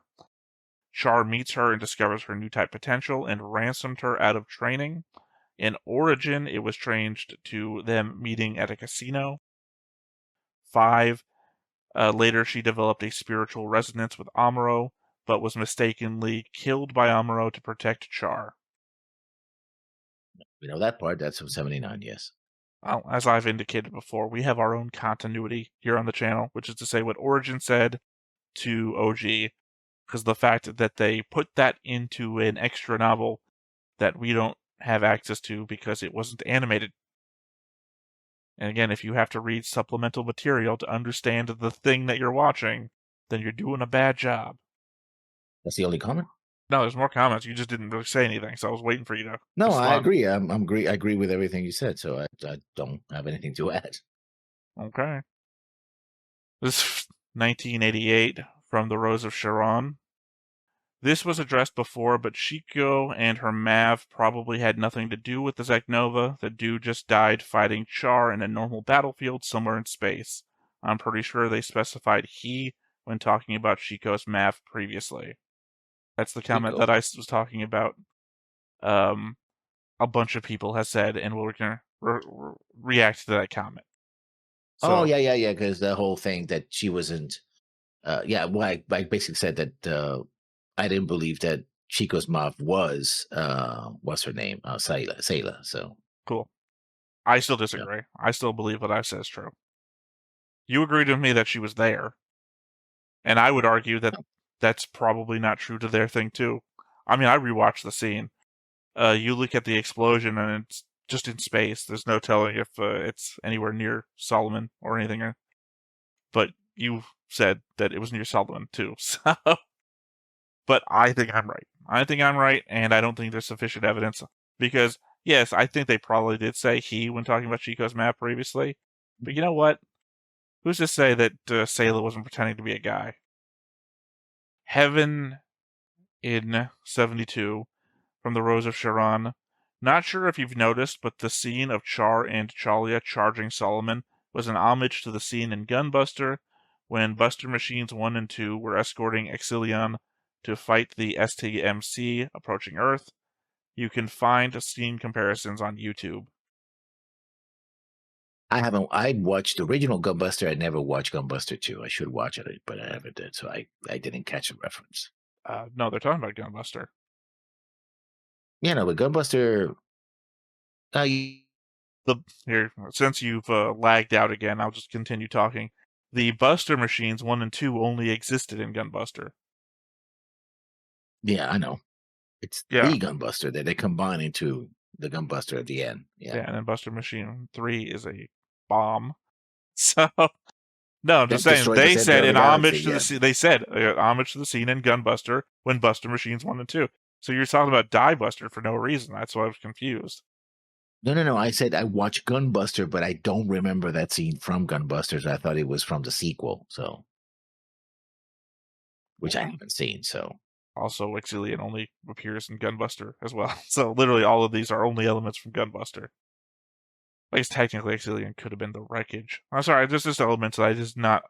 Char meets her and discovers her new type potential and ransomed her out of training. In Origin, it was changed to them meeting at a casino. 5. Later, she developed a spiritual resonance with Amuro, but was mistakenly killed by Amuro to protect Char. We know that part. That's from 79, yes. Well, as I've indicated before, we have our own continuity here on the channel, which is to say what Origin said to OG, because the fact that they put that into an extra novel that we don't have access to because it wasn't animated. And again, if you have to read supplemental material to understand the thing that you're watching, then you're doing a bad job. That's the only comment? No, there's more comments. You just didn't really say anything, so I was waiting for you to. No, I agree. I agree with everything you said, so I don't have anything to add. Okay. This is 1988 from The Rose of Sharon. This was addressed before, but Shiko and her Mav probably had nothing to do with the Zeknova. The dude just died fighting Char in a normal battlefield somewhere in space. I'm pretty sure they specified he when talking about Shiko's Mav previously. That's the comment that I was talking about. A bunch of people has said, and we're going to react to that comment. So, yeah, because the whole thing that she wasn't... I basically said that I didn't believe that Chico's Mav was, what's her name? Sayla, so... Cool. I still disagree. Yeah. I still believe what I said is true. You agreed with me that she was there. And I would argue that that's probably not true to their thing, too. I mean, I rewatched the scene. You look at the explosion, and it's just in space. There's no telling if it's anywhere near Solomon or anything. But you said that it was near Solomon, too. So... But I think I'm right. And I don't think there's sufficient evidence. Because, yes, I think they probably did say he when talking about Chico's map previously. But you know what? Who's to say that Sayla wasn't pretending to be a guy? Heaven in 72 from the Rose of Sharon. Not sure if you've noticed, but the scene of Char and Chalia charging Solomon was an homage to the scene in Gunbuster when Buster Machines 1 and 2 were escorting Exilion to fight the STMC approaching Earth. You can find scene comparisons on YouTube. I watched the original Gunbuster. I never watched Gunbuster 2. I should watch it, but I never did, so I didn't catch the reference. No, they're talking about Gunbuster. Yeah, no, but Gunbuster. Here, since you've lagged out again, I'll just continue talking. The Buster Machines 1 and 2 only existed in Gunbuster. Yeah, I know. It's the Gunbuster that they combine into the Gunbuster at the end. Yeah, and then Buster Machine 3 is a bomb. So, no, I'm just saying, they said in homage to the scene, they said homage to the scene in Gunbuster when Buster Machines 1 and 2. So you're talking about Die Buster for no reason. That's why I was confused. No. I said I watched Gunbuster, but I don't remember that scene from Gunbusters. I thought it was from the sequel, so which I haven't seen. So also, Exilion only appears in Gunbuster as well. So literally, all of these are only elements from Gunbuster. I guess technically, Exilion could have been the wreckage. I'm sorry, there's just elements that I just not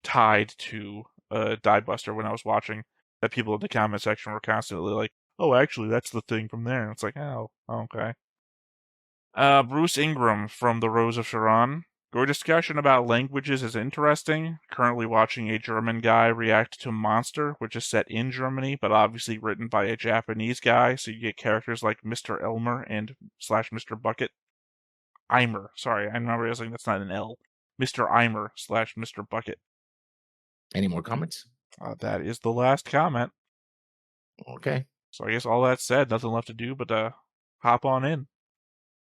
tied to Die Buster when I was watching. That people in the comment section were constantly like, "Oh, actually, that's the thing from there." And it's like, oh, okay. Bruce Ingram from The Rose of Sharon. Your discussion about languages is interesting. Currently watching a German guy react to Monster, which is set in Germany, but obviously written by a Japanese guy, so you get characters like Mr. Elmer and / Mr. Bucket. Eimer, sorry, I'm not realizing that's not an L. Mr. Eimer / Mr. Bucket. Any more comments? That is the last comment. Okay. So I guess all that said, nothing left to do but hop on in.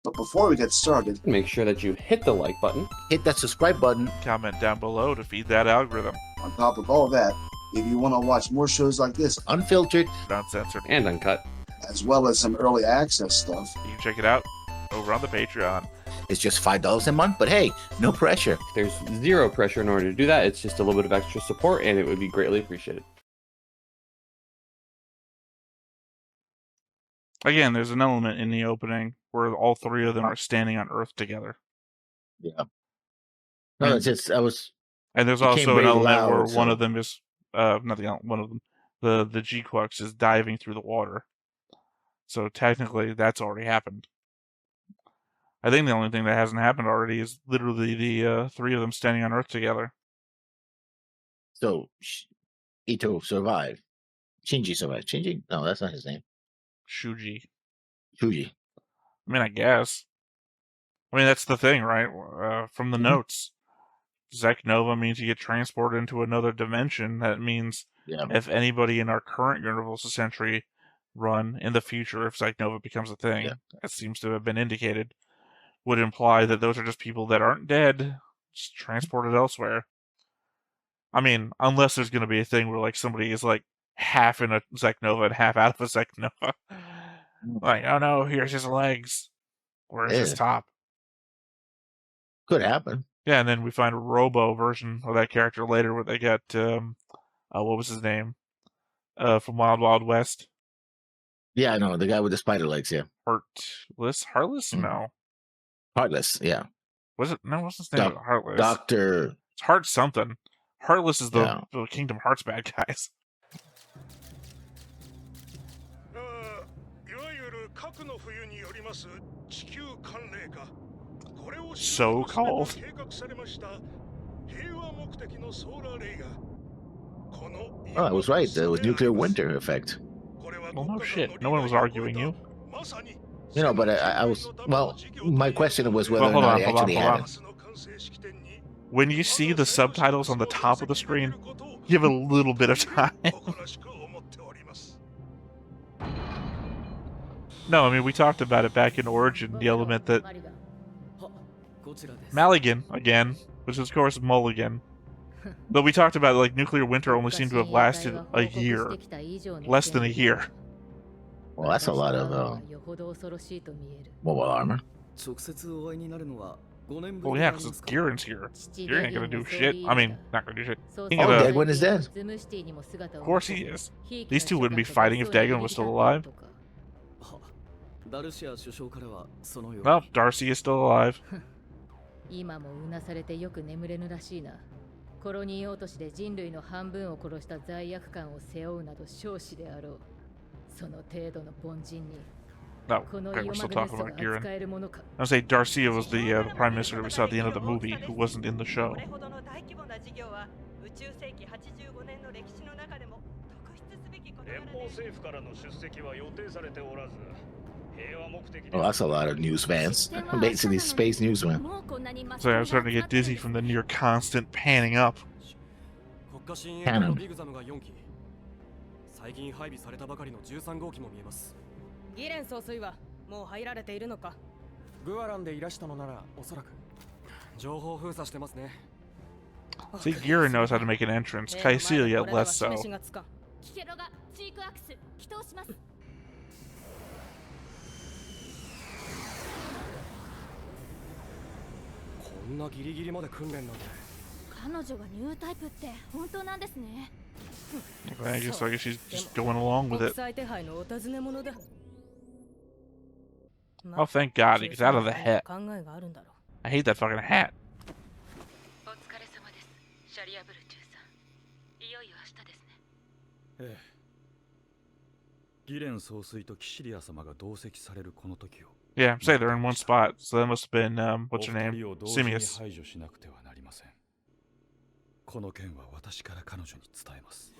But before we get started, make sure that you hit the like button, hit that subscribe button, comment down below to feed that algorithm. On top of all that, if you want to watch more shows like this, unfiltered, uncensored, and uncut, as well as some early access stuff, you can check it out over on the Patreon. It's just $5 a month, but hey, no pressure. There's zero pressure in order to do that. It's just a little bit of extra support, and it would be greatly appreciated. Again, there's an element in the opening where all three of them are standing on Earth together. Yeah. No, it's just and there's also an element where one of them is one of them, the GQuuuuuX is diving through the water. So technically, that's already happened. I think the only thing that hasn't happened already is literally the three of them standing on Earth together. So Ito survived. Shinji survived. Shinji? No, that's not his name. Shuji. I mean, I guess. I mean, that's the thing, right? From the notes, Zek Nova means you get transported into another dimension. That means if anybody in our current Universal Century run in the future, if Zek Nova becomes a thing, that seems to have been indicated, would imply that those are just people that aren't dead, just transported elsewhere. I mean, unless there's going to be a thing where like somebody is like half in a Zek Nova and half out of a Zek Nova. Like, oh no, here's his legs. Where's his top? Could happen. Yeah, and then we find a Robo version of that character later where they got, what was his name? From Wild Wild West. Yeah, I know. The guy with the spider legs, yeah. Heartless? No. Heartless, yeah. Was it? No, what's his name? Heartless. Doctor. It's Heart something. Heartless is the Kingdom Hearts bad guys. So called. Oh, I was right. There was nuclear winter effect. Well, no shit. No one was arguing you. You know, but I was... Well, my question was whether or not I actually had it. When you see the subtitles on the top of the screen, give it a little bit of time. No, I mean, we talked about it back in Origin, the element that Maligan, again, which is, of course, Mulligan. But we talked about, like, nuclear winter only seemed to have lasted a year. Less than a year. Well, that's a lot of mobile armor. Well, yeah, because Giren's here. Giren ain't gonna do shit. I mean, not gonna do shit. He Oh, gonna, Dagwin is dead. of course he is. These two wouldn't be fighting if Dagon was still alive. Well, Darcy is still alive. 今もうなされてよく眠れぬらしいな。コロニー落としで人類の半分を殺した罪悪感を背負うなど少子であろう。その程度の凡人に。No, okay, we're still talking about Giren. I was say Darcia was the Prime Minister that we saw at the end of the movie, who wasn't in the show. Oh, that's a lot of news vans. Basically, space newsman. So I'm starting to get dizzy from the near constant panning up. Cannon. ギレン総帥はもう入られているのか。グアランでいらしたのならおそらく情報封鎖してますね。See, Giren knows how to make an entrance. Caecilia less so. キケロがチークアクス起動します。こんなギリギリまで訓練なんて。彼女がニュータイプって本当なんですね。I guess she's just going along with it. 国際手配のお尋ね者だ。Oh, thank God, he gets out of the hat. 考えがあるんだろう。 I hate that fucking hat. お疲れ様です。シャリアブル中さん。いよいよ明日ですね。ええ。ギレン総帥とキシリア様が同席されるこの時を。 Yeah, say they're in one spot, so that must have been, what's your name? シミ Simius. 排除しなくてはなりません。この件は私から彼女に伝えます。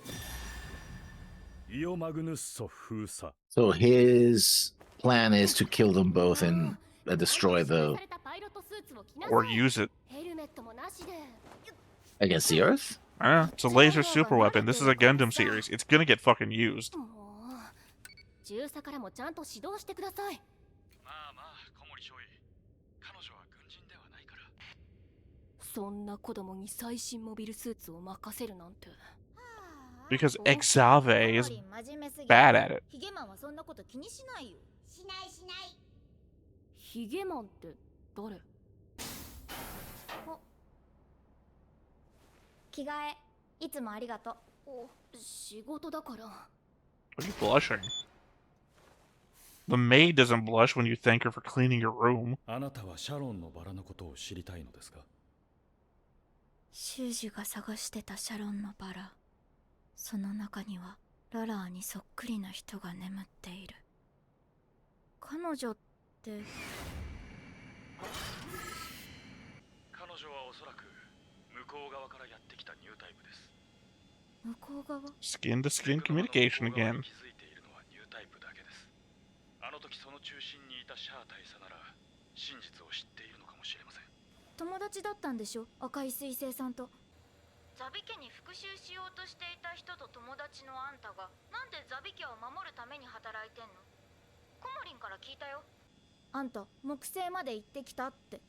ヨマグヌッソ封鎖。 So his plan is to kill them both and destroy the Or use it. against the Earth. I don't know. It's a laser super weapon. This is a Gundam series. It's gonna get fucking used. 中佐からもちゃんと指導してください。まあまあ、小森少尉。彼女は軍人ではないから。そんな子供に最新モビルスーツを任せるなんて。 Because Exave is bad at it. ヒゲマンはそんなこと気にしないよ。しないしない。ヒゲマンって誰？着替えいつもありがとう。お、仕事だから。 Are you blushing? The maid doesn't blush when you thank her for cleaning your room. あなたはシャロンのバラのことを知りたいのですか？修士が探してたシャロンのバラ。その中にはララーにそっくりな人が眠っている。彼女って。彼女はおそらく向こう側からやってきたニュータイプです。向こう側？ Skin to skin communication again. 気づいているのはニュータイプだけです。あの時その中心にいたシャア大佐なら真実を知っているのかもしれません。友達だったんでしょ、赤い彗星さんと。ザビ家に復讐しようとしていた人と友達のあんたがなんでザビ家を守るために働いてんの？コモリンから聞いたよ。あんた木星まで行ってきたって。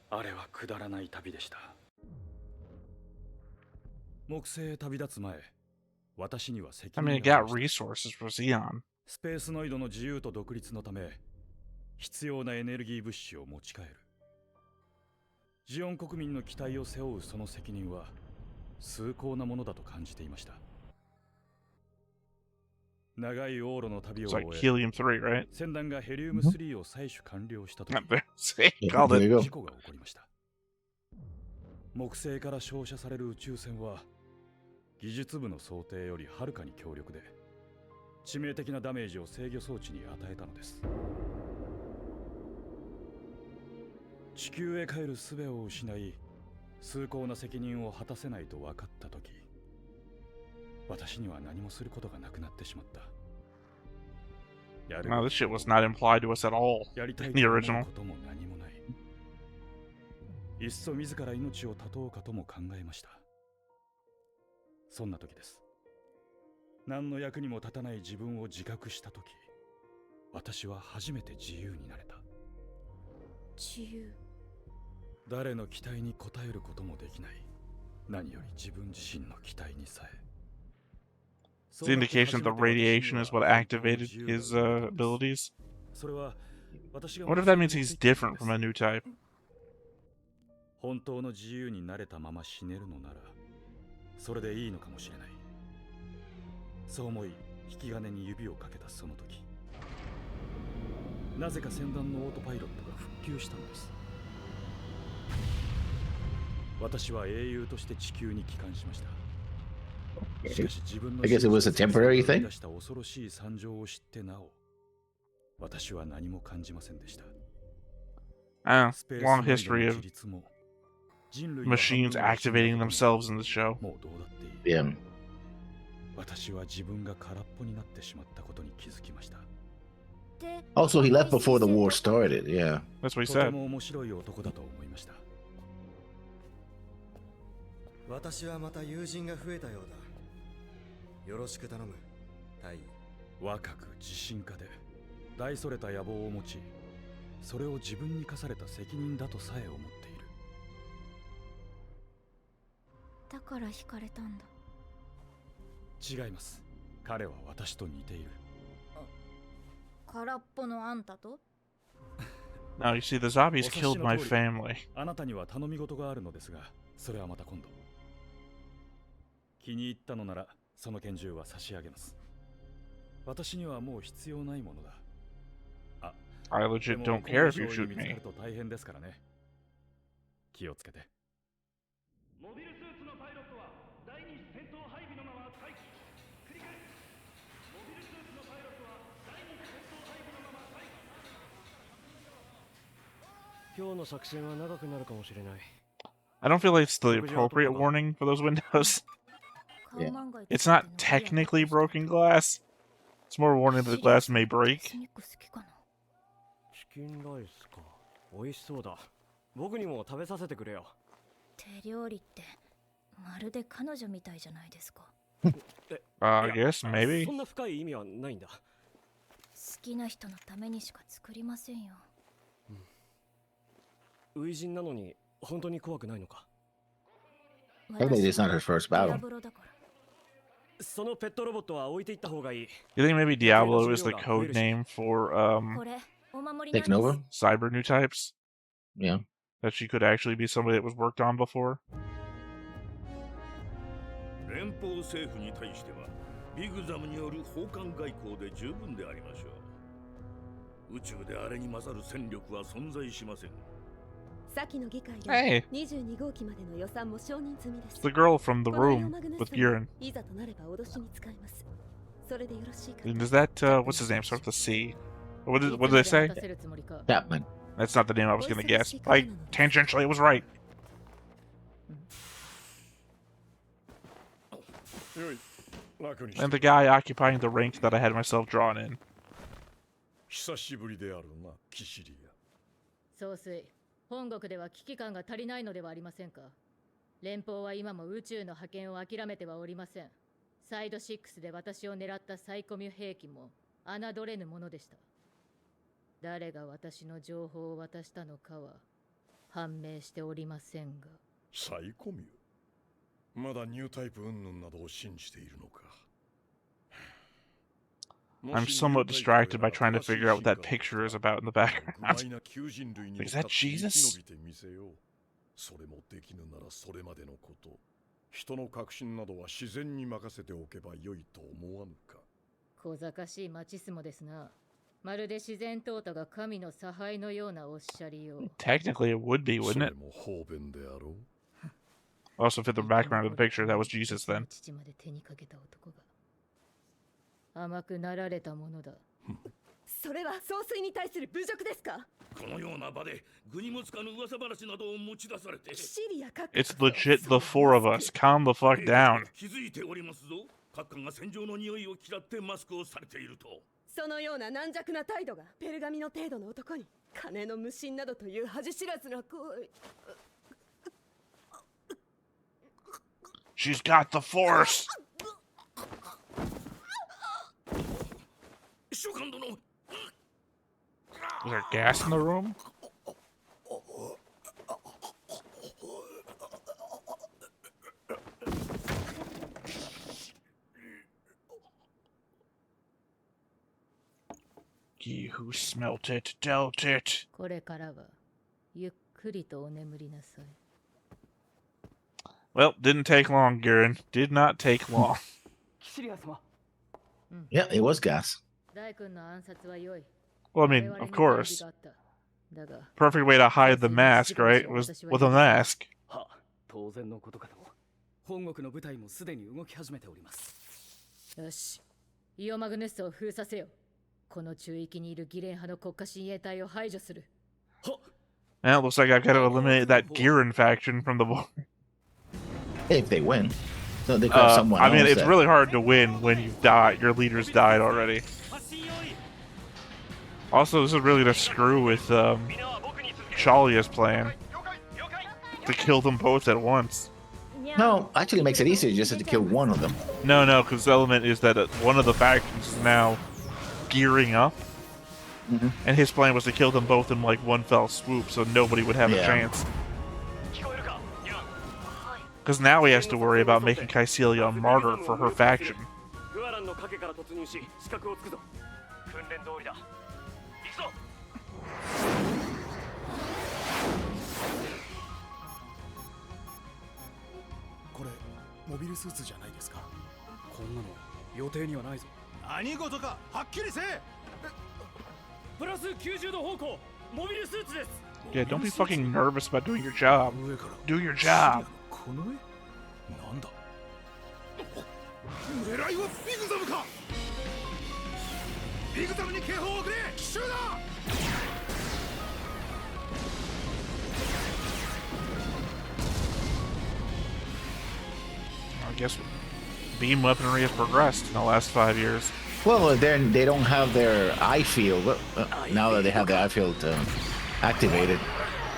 あれはくだらない旅でした。木星へ旅立つ前、私には責 I 任 mean, it があ got りました。 resources for Xeon. スペースノイドの自由と独立のため、必要なエネルギー物資を持ち帰る。ジオン国民の期待を背負うその責任は崇高なものだと感じていました。長い往路の旅を It's 終 like え、 helium 3, right? 船団がヘリウム3を採取完了したとき、 See, Yeah, called there it. you go. 事故が起こりました。木星から照射される宇宙船は技術部の想定よりはるかに強力で、致命的なダメージを制御装置に与えたのです。地球へ帰る術を失い、崇高な責任を果たせないと分かったとき、私には何もすることがなくなってしまった。やる No, this shit was not implied to us at all やりたい in と the 思う original. ことも何もない。いっそ自ら命を絶とうかとも考えました。そんな時です。何の役にも立たない自分を自覚した時、私は初めて自由になれた。自由。誰の期待に応えることもできない。何より自分自身の期待にさえ。 It's the indication that the radiation is what activated his abilities. それは I wonder if that means he's different from a new type. 本当の自由になれたまま死ねるのならそれでいいのかもしれない。そう思い引き金に指をかけたその時、なぜか先端のオートパイロットが復旧したのです。私は英雄として地球に帰還しました。しかし自分の I guess it was a temporary thing. 出した恐ろしい惨状を知ってなお、私は何も感じませんでした。 Long history of machines activating themselves in the show. もうどうだっていい。 Yeah. 私は自分が空っぽになってしまったことに気づきました。 Also, he left before the war started. Yeah. That's what he とて said. も面白い男だと思いました。私はまた友人が増えたようだ。よろしく頼む、大尉。若く自信家で大それた野望を持ち、それを自分に課された責任だとさえ思っている。だから惹かれたんだ。違います。彼は私と似ている。空っぽのあんたと？ Now you see, the zombies killed my family. あなたには頼み事があるのですが、それはまた今度。気に入ったのならその拳銃は差し上げます。私にはもう必要ないものだ。あ、 I legit don't care if you shoot 見つか me. ると大変ですからね。気をつけて。モビルスーツのパイロットは第二戦闘配備のまま待機。繰り返す。モビルスーツのパイロットは第二戦闘配備のまま待機。今日の作戦は長くなるかもしれない。 I don't feel like it's the appropriate warning for those windows. Yeah. It's not technically broken glass. It's more a warning that the glass may break. チキンライスか。美味しそうだ。僕にも食べさせてくれよ。手料理ってまるで彼女みたいじゃないですか。I guess, maybe. そんな深い意味はないんだ。好きな人のためにしか作りませんよ。初陣なのに本当に怖くないのか。 I think it's not her first battle. そのペットロボットは置いていった方がいい。 You think maybe Diablo is the code name for これお守りなん Taking です。 over? cyber new types? Yeah. That she could actually be somebody that was worked on before? 連邦政府に対してはビグザムによる訪韓外交で十分でありましょう。宇宙であれに勝る戦力は存在しません。 先の議会 Hey, で22号機までの予算も承認済みです。 it's the girl from the この room ヨマグヌス with 様 Buren. いざとなれば脅しに使います。それでよろしいか。 And is that, what's his name? Start with a C. What did they say? Chapman. That's not the name I was gonna guess. I tangentially was right. And the guy occupying the rank that I had myself drawn in. 久しぶりであるな、キシリア。総帥、本国では危機感が足りないのではありませんか。連邦は今も宇宙の覇権を諦めてはおりません。サイド6で私を狙ったサイコミュ兵器も侮れぬものでした。誰が私の情報を渡したのかは判明しておりませんが。サイコミュ？まだニュータイプ云々などを信じているのか。 I'm somewhat distracted by trying to figure out what that picture is about in the background. Is that Jesus? それもできぬならそれまでのこと。人の確信などは自然に任せておけばよいと思わぬか。小賢しいマチスモですな。まるで自然淘汰が神の差配のようなおっしゃりよう。 Technically, it would be, wouldn't it? Also fit the background of the picture. That was Jesus then. 父まで手にかけた男が甘くなられたものだ。それは総帥に対する侮辱ですか。このような場で具にもつかぬ噂話などを持ち出されて。 It's legit the four of us. Calm the fuck down. 気づいておりますぞ。各官が戦場の匂いを嫌ってマスクをされていると。そのような軟弱な態度がペルガミの程度の男に金の無心などという恥知らずな行為。 She's got the force. 召喚殿。 Was there gas in the room? Who smelt it, dealt it. これからはゆっくりとお眠りなさい。 Well, didn't take long, Garen. Did not take long. Yeah, it was gas. 大君の暗殺は良い。 Well, I mean, of course. Perfect way to hide the mask, right? Was with a mask. 当然のことかと。本国の部隊もすでに動き始めております。よし、イオマグヌスを封鎖せよ。この中域にいるギレン派の国家親衛隊を排除する。 Well, it looks like I've got to eliminate that Garen faction from the board. If they win. So they could have someone I mean, else it's that- really hard to win when you've died. Your leader's died already. Also, this is really to screw with Shalia's plan. To kill them both at once. No, actually it makes it easier just to kill one of them. No, because the element is that one of the factions is now gearing up. And his plan was to kill them both in like one fell swoop, so nobody would have a chance. Because now he has to worry about making Caecilia a martyr for her faction. これモビルスーツじゃないですか。こんなの予定にはないぞ。何事かはっきりせえ。プラス90度方向モビルスーツです。 Yeah, don't be fucking nervous about doing your job. Do your job. この絵なんだ。狙いはビグザムか。ビグザムに警報を送れ。奇襲だ。 I guess beam weaponry has progressed in the last 5 years. Well, they don't have their eye field. Now that they have the eye field activated.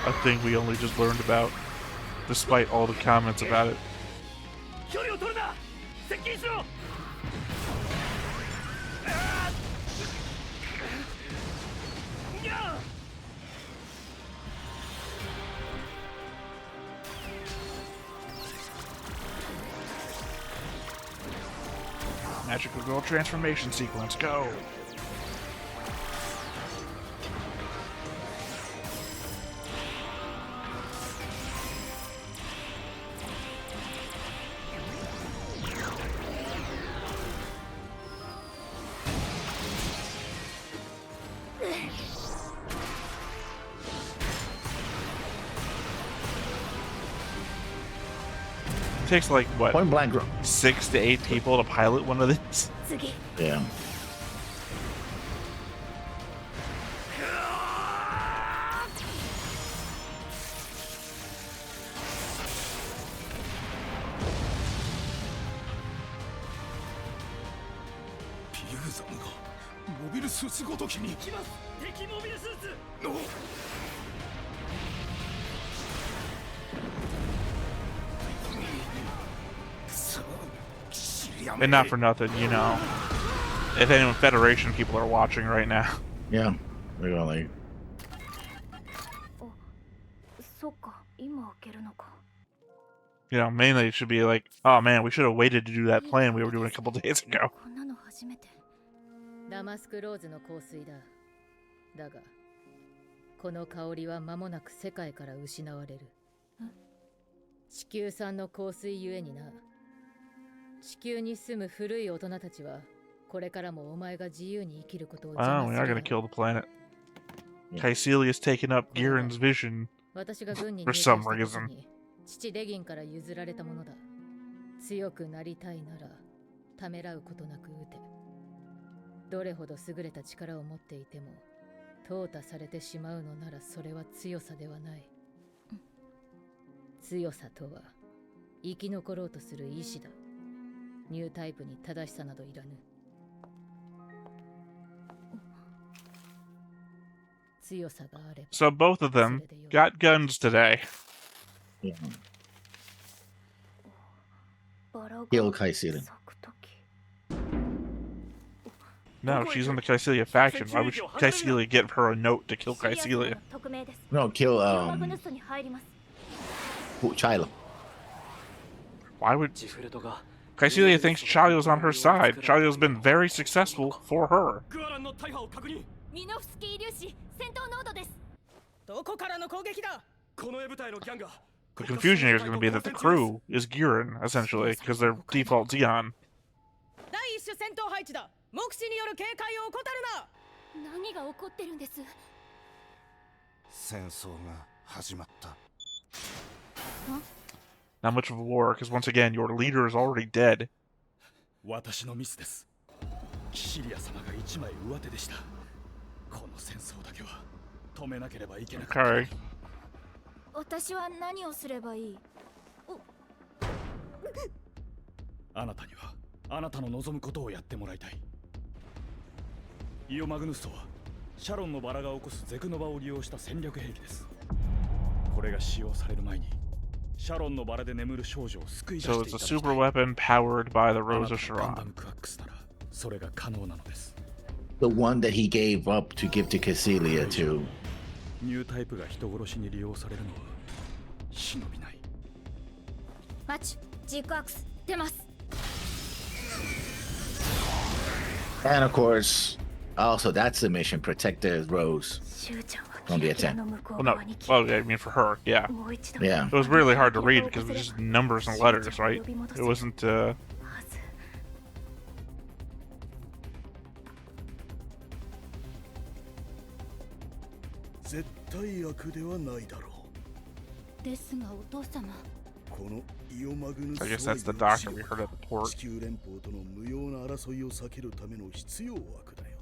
A thing we only just learned about, despite all the comments about it. Magical girl transformation sequence, go! It takes like what? Point blank. 6 to 8 people to pilot one of these. Yeah. And not for nothing, you know. If anyone Federation people are watching right now. Yeah, they're going like. You know, mainly it should be like, oh man, we should have waited to do that plan we were doing a couple days ago. ダマスクローズの香水だ。だが、この香りは間もなく世界から失われる。地球産の香水ゆえにな。地球に住む古い大人たちは、これからもお前が自由に生きることを Oh, we are gonna kill the planet. Caecilia's taken up Giren's vision 私が軍に for some reason. 父デギンから譲られたものだ。強くなりたいなら、ためらうことなく撃て。どれほど優れた力を持っていても、淘汰されてしまうのならそれは強さではない。強さとは、生き残ろうとする意志だ。ニュータイプに正しさなどいらぬ。強さがあれば。So both of them got guns today. Yeah. Kill Caecilia. No, she's in the Caecilia faction. Why would Caecilia give her a note to kill Caecilia? No, kill Chila. Why would Caecilia thinks Chalia's on her side? Chalia's been very successful for her. ミノフスキー粒子戦闘ノードです。どこからの攻撃だ。このエ部隊のギャンが The confusion here is going to be that the crew is Giran, essentially, because they're default Zeon. 第一種戦闘配置だ。目視による警戒を怠るな。何が起こってるんです？戦争が始まった。Not much of a war, because once again, your leader is already dead. 私のミスです。キシリア様が一枚上手でした。この戦争だけは止めなければいけなかった。Okay. 私は何をすればいい？あなたにはあなたの望むことをやってもらいたい。イオマグヌストはシャロンのバラが起こすゼクノバを利用した戦略兵器です。これが使用される前にシャロンのバラで眠る少女を救い出していただきたい。 So it's a super weapon powered by the Rose of ガンダ Sharon. ムクアックスならそれが可能なのです。 The one that he gave up to give to Cassilia to. ニュータイプが人殺しに利用されるのは忍びない。マッチ、ジークアクス出ます。 And of course, also that's the mission, protect the Rose. シュウちゃんは Don't be キラキラ a の向こ Well, う no. 側に来 Well, yeah, I mean for her, yeah. もう一度 Yeah. It was really hard to read because it was just numbers and letters, right? It wasn't, はず。絶対悪ではないだろう。ですがお父様。このイオマグヌス I guess that's the doctor we heard at the port. 地球連邦との無用な争いを避けるための必要悪だよ。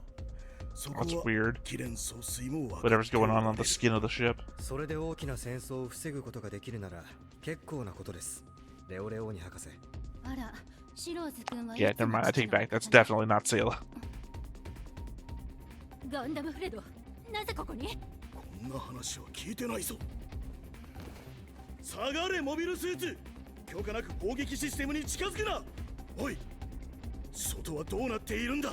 そこは That's weird. 貴連総帥も分かって Whatever's going on the skin of the ship. それで大きな戦争を防ぐことができるなら結構なことです。レオレオーニ博士。あら、シローズ君は Yeah, never mind. I take back. That's definitely not Sayla. ガンダムフレド、なぜここに？こんな話は聞いてないぞ。下がれモビルスーツ。許可なく攻撃システムに近づくな。おい、外はどうなっているんだ。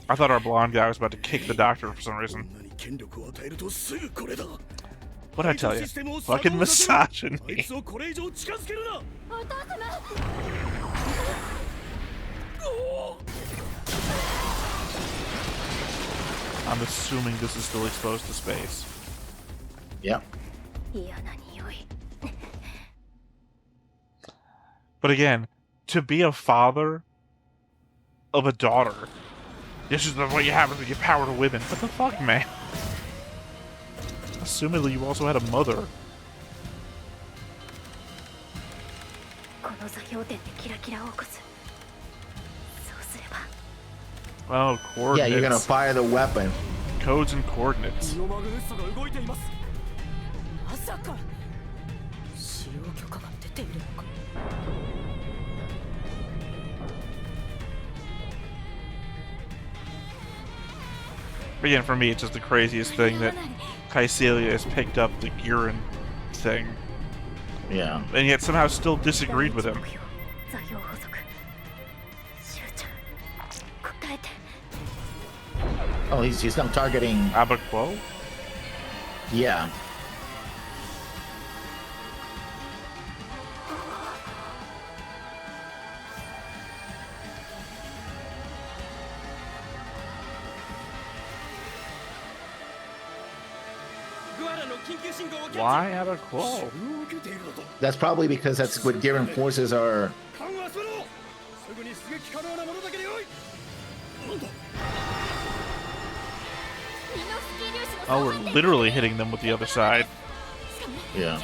I thought our blonde guy was about to kick the doctor for some reason. 女に権力を与えるとすぐこれだ。 What'd I tell you? Fucking misogyny. あいつをこれ以上近づけるな。お父様。 I'm assuming this is still exposed to space. Yep. 嫌な匂い。 But again, to be a father of a daughter, this is what you have with your power to women. What the fuck, man? Assumedly, you also had a mother. この座標点でキラキラを起こす。そうすれば。 Oh, coordinates. Yeah, you're gonna fire the weapon. Codes and coordinates. イオマグヌストが動いています。まさか使用許可が出ているのか。 Again, for me, it's just the craziest thing that Caesilia has picked up the Giran thing. Yeah. And yet somehow still disagreed with him. 座標補足。シュウちゃん、答えて。 Oh, he's now targeting. Abaquo? Yeah. Why Abaquo? That's probably because that's what Giran forces are. Oh, we're literally hitting them with the other side. Yeah.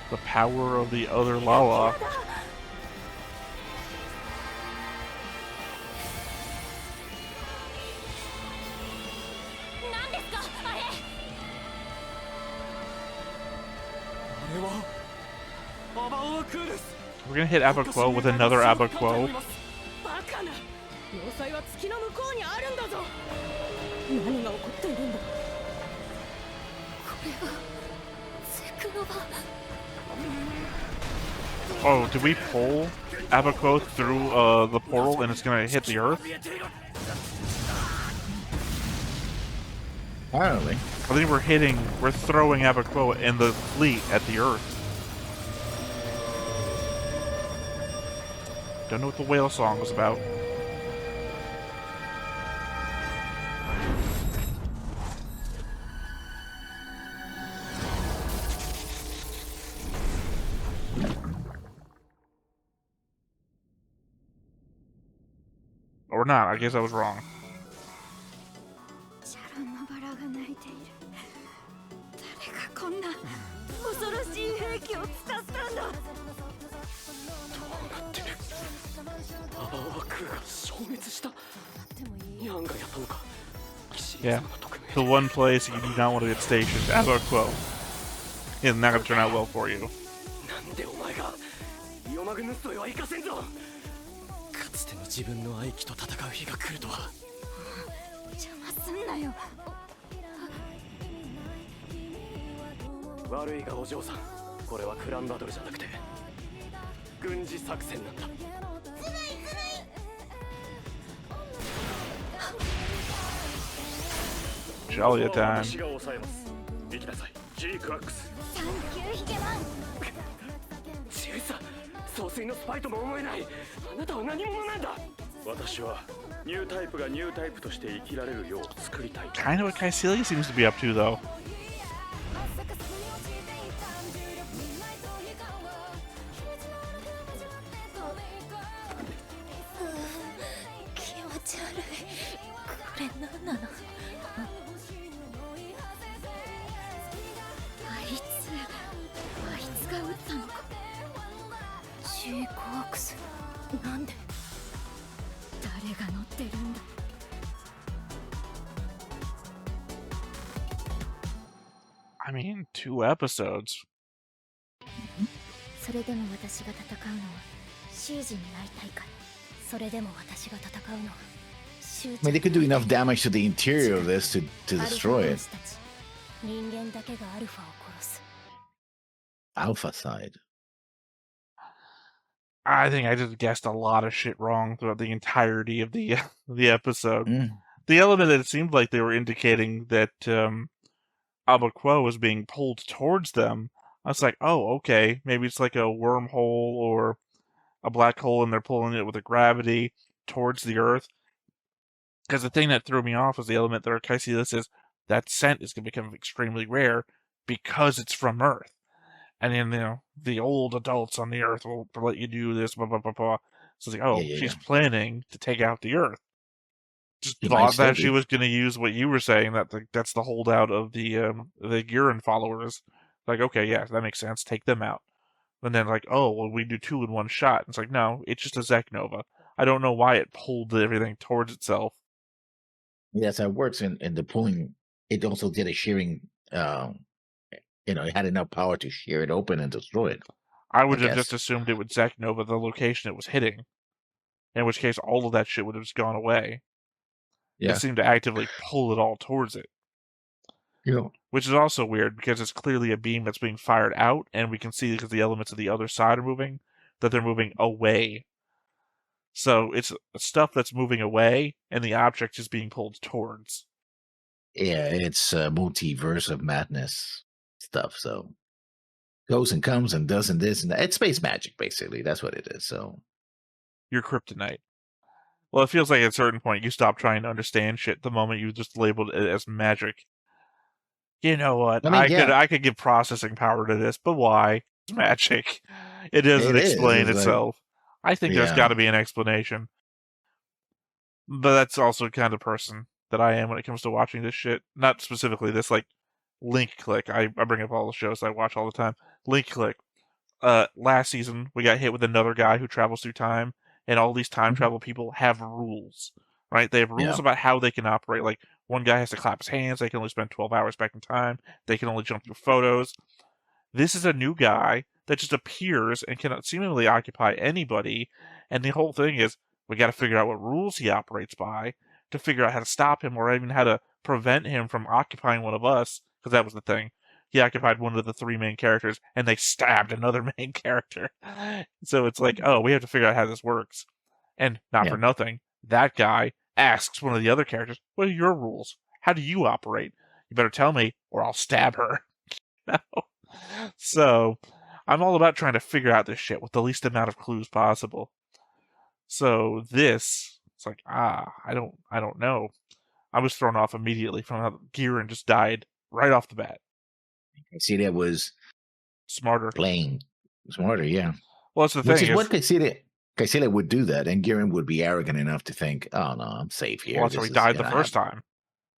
The power of the other Lala. We're gonna hit Abaquo with another Abaquo. バカな。要塞は月の向こうにあるんだぞ。何が起こっているんだ。これがゼクノバ。 Oh, did we pull Abaquo through the portal and it's gonna hit the Earth? Apparently. I think we're throwing Abaquo and the fleet at the Earth. Don't know what the whale song was about. Or not, I guess I was wrong. シャロンのバラが泣いている。誰がこんな恐ろしい兵器を使ったんだ。どうなってる。アバオはクーが消滅した。ニャンがやったのか。 Yeah, the one place you do not want to get stationed, as our quote. It's not going to turn out well for you. なんでお前がヨマグヌットへは行かせんぞ。かつての自分の愛機と戦う日が来るとは。邪魔すんなよ。悪いがお嬢さん、これはクランバトルじゃなくて軍事作戦なんだ。 Jolly time. 私が抑えます。行きなさい、GQuuuuuX。サンキューヒゲマン。強さ、総帥のスパイとも思えない。あなたは何者なんだ。私はニュータイプがニュータイプとして生きられるよう作りたい。 Kind of what Caecilia seems to be up to, though. 気持ち悪い。これ何なの。 あいつが撃ったのか。GQuuuuuX、なんで誰が乗ってるんだ。 I mean, 2 episodes. それでも私が戦うのは囚人になりたいから。それでも私が戦うのは I mean, they could do enough damage to the interior of this to destroy it. 人間だけがアルファを殺す。 Alpha side. I think I just guessed a lot of shit wrong throughout the entirety of the episode. The element that it seemed like they were indicating that Quo was being pulled towards them, I was like, oh, okay, maybe it's like a wormhole or a black hole and they're pulling it with a gravity towards the Earth. Because the thing that threw me off was the element that Caecilia says that scent is going to become extremely rare because it's from Earth. And then, you know, the old adults on the Earth will let you do this, blah, blah, blah, blah. So it's like, oh, she's planning to take out the Earth. Just thought that she was going to use what you were saying, that's the holdout of the Urine followers. Like, okay, yeah, that makes sense. Take them out. And then like, oh, well, we do 2 in 1 shot. It's like, no, it's just a Zek Nova. I don't know why it pulled everything towards itself. Yes, that works in the pulling. It also did a shearing. It had enough power to shear it open and destroy it. I would have just assumed it would Zek Nova the location it was hitting. In which case, all of that shit would have just gone away. Yeah. It seemed to actively pull it all towards it. Yeah. Which is also weird because it's clearly a beam that's being fired out, and we can see because the elements of the other side are moving, that they're moving away. So it's stuff that's moving away, and the object is being pulled towards. Yeah, it's multiverse of madness stuff. So goes and comes and does and this and that. It's space magic, basically. That's what it is. So your kryptonite. Well, it feels like at a certain point you stop trying to understand shit the moment you just labeled it as magic. You know what? I could give processing power to this, but why? It's magic. It doesn't explain itself. I think there's got to be an explanation. But that's also the kind of person that I am when it comes to watching this shit. Not specifically this, like, Link Click. I bring up all the shows I watch all the time. Link Click. Last season, we got hit with another guy who travels through time, and all these time travel people have rules, right? They have rules about how they can operate. Like, one guy has to clap his hands, they can only spend 12 hours back in time, they can only jump through photos. This is a new guy that just appears and can seemingly occupy anybody, and the whole thing is, we got to figure out what rules he operates by, to figure out how to stop him, or even how to prevent him from occupying one of us, because that was the thing. He occupied one of the 3 main characters, and they stabbed another main character. So it's like, oh, we have to figure out how this works. And not for nothing, that guy asks one of the other characters, what are your rules? How do you operate? You better tell me, or I'll stab her. So, I'm all about trying to figure out this shit with the least amount of clues possible. So this, it's like, I don't know. I was thrown off immediately from how Giran just died right off the bat. Caicelia was smarter. Playing smarter, yeah. Well, that's the Which thing. is what Caicelia would do that, and Giran would be arrogant enough to think, oh, no, I'm safe here. Well, that's how he died the first time.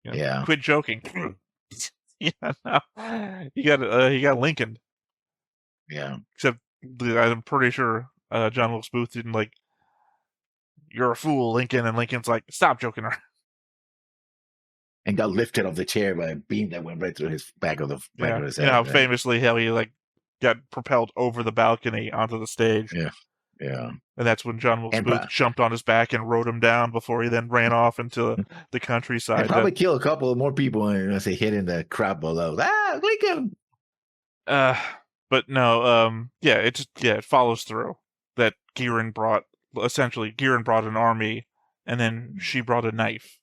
You know, yeah. Quit joking. Yeah, no. He got Lincoln. Yeah. Except I'm pretty sure John Wilkes Booth didn't like, you're a fool, Lincoln, and Lincoln's like, stop joking around. And got lifted off the chair by a beam that went right through his back of his head. You know, famously how he like got propelled over the balcony onto the stage. Yeah. Yeah. And that's when John Wilkes Booth jumped on his back and rode him down before he then ran off into the countryside. And probably kill a couple of more people and say hitting the crowd below. Lincoln. But no, it follows through that Giran brought an army, and then she brought a knife.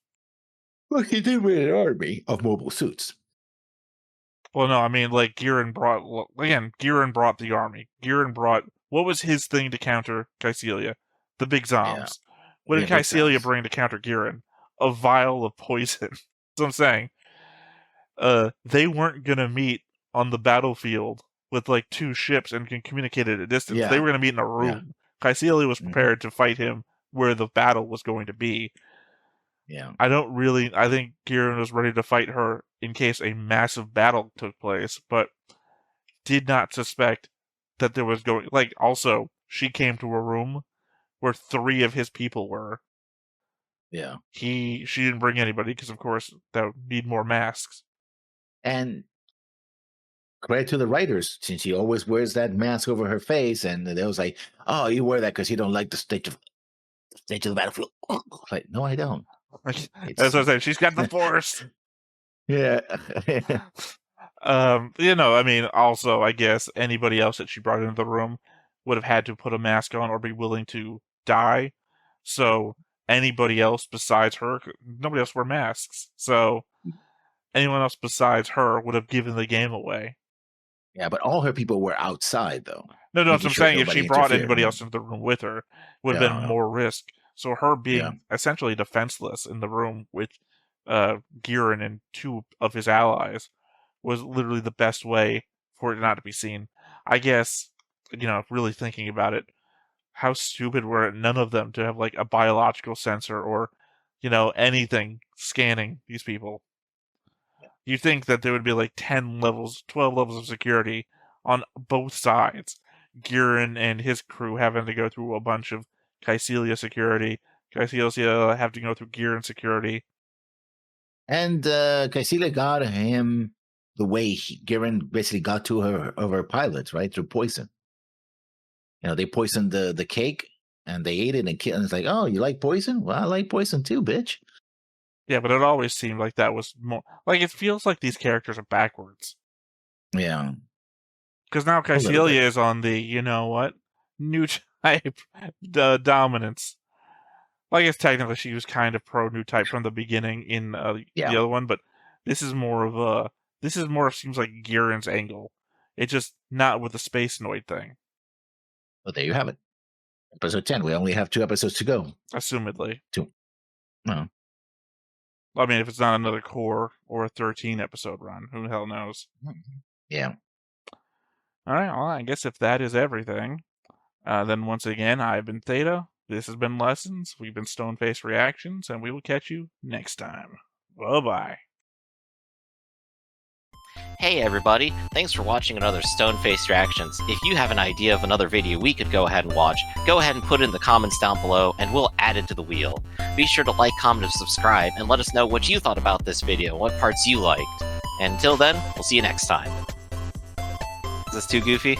Well, he did with an army of mobile suits. Well, no, I mean, like, Giran brought the army. Giran brought, what was his thing to counter Caicelia? The big zombs. Yeah. What did Caicelia bring to counter Giran? A vial of poison. That's what I'm saying. They weren't going to meet on the battlefield with, like, 2 ships and can communicate at a distance. Yeah. They were going to meet in a room. Yeah. Caicelia was prepared to fight him where the battle was going to be. Yeah. I think Giran was ready to fight her in case a massive battle took place, but did not suspect that there was going, like, also, she came to a room where 3 of his people were. Yeah. She didn't bring anybody, because of course, that would need more masks. And credit to the writers, since she always wears that mask over her face, and they was like, oh, you wear that because you don't like the stage of the battlefield. Like, no, I don't. That's what I said. She's got the force. Yeah. You know, I mean, also, I guess anybody else that she brought into the room would have had to put a mask on or be willing to die. So anybody else besides her, nobody else wore masks. So anyone else besides her would have given the game away. Yeah, but all her people were outside, though. No, that's what I'm saying. If she brought anybody else into the room with her, it would have been more risk. So her being essentially defenseless in the room with Giran and 2 of his allies was literally the best way for it not to be seen. I guess, you know, really thinking about it, how stupid were none of them to have, like, a biological sensor or, you know, anything scanning these people. You think that there would be, like, 10 levels, 12 levels of security on both sides. Giran and his crew having to go through a bunch of Caicelia security. Caicelia have to go through Giran security. And Caicelia got him the way Giran basically got to her pilots, right? Through poison. You know, they poisoned the cake, and they ate it and killed. And it's like, oh, you like poison? Well, I like poison too, bitch. Yeah, but it always seemed like that was more... Like, it feels like these characters are backwards. Yeah. Because now Caicelia is on the, you know what, new type dominance. Well, I guess technically she was kind of pro-new type from the beginning in the other one, but this is more of a... This is more, seems like Giran's angle. It's just not with the Space Noid thing. Well, there you have it. Episode 10. We only have 2 episodes to go. Assumedly. 2. No. I mean, if it's not another core or a 13-episode run, who the hell knows? Yeah. All right, well, I guess if that is everything, then once again, I've been Theta. This has been Lessons. We've been Stoneface Reactions, and we will catch you next time. Bye-bye. Hey everybody, thanks for watching another Stoneface Reactions. If you have an idea of another video we could go ahead and watch, go ahead and put it in the comments down below and we'll add it to the wheel. Be sure to like, comment, and subscribe and let us know what you thought about this video and what parts you liked. And until then, we'll see you next time. Is this too goofy?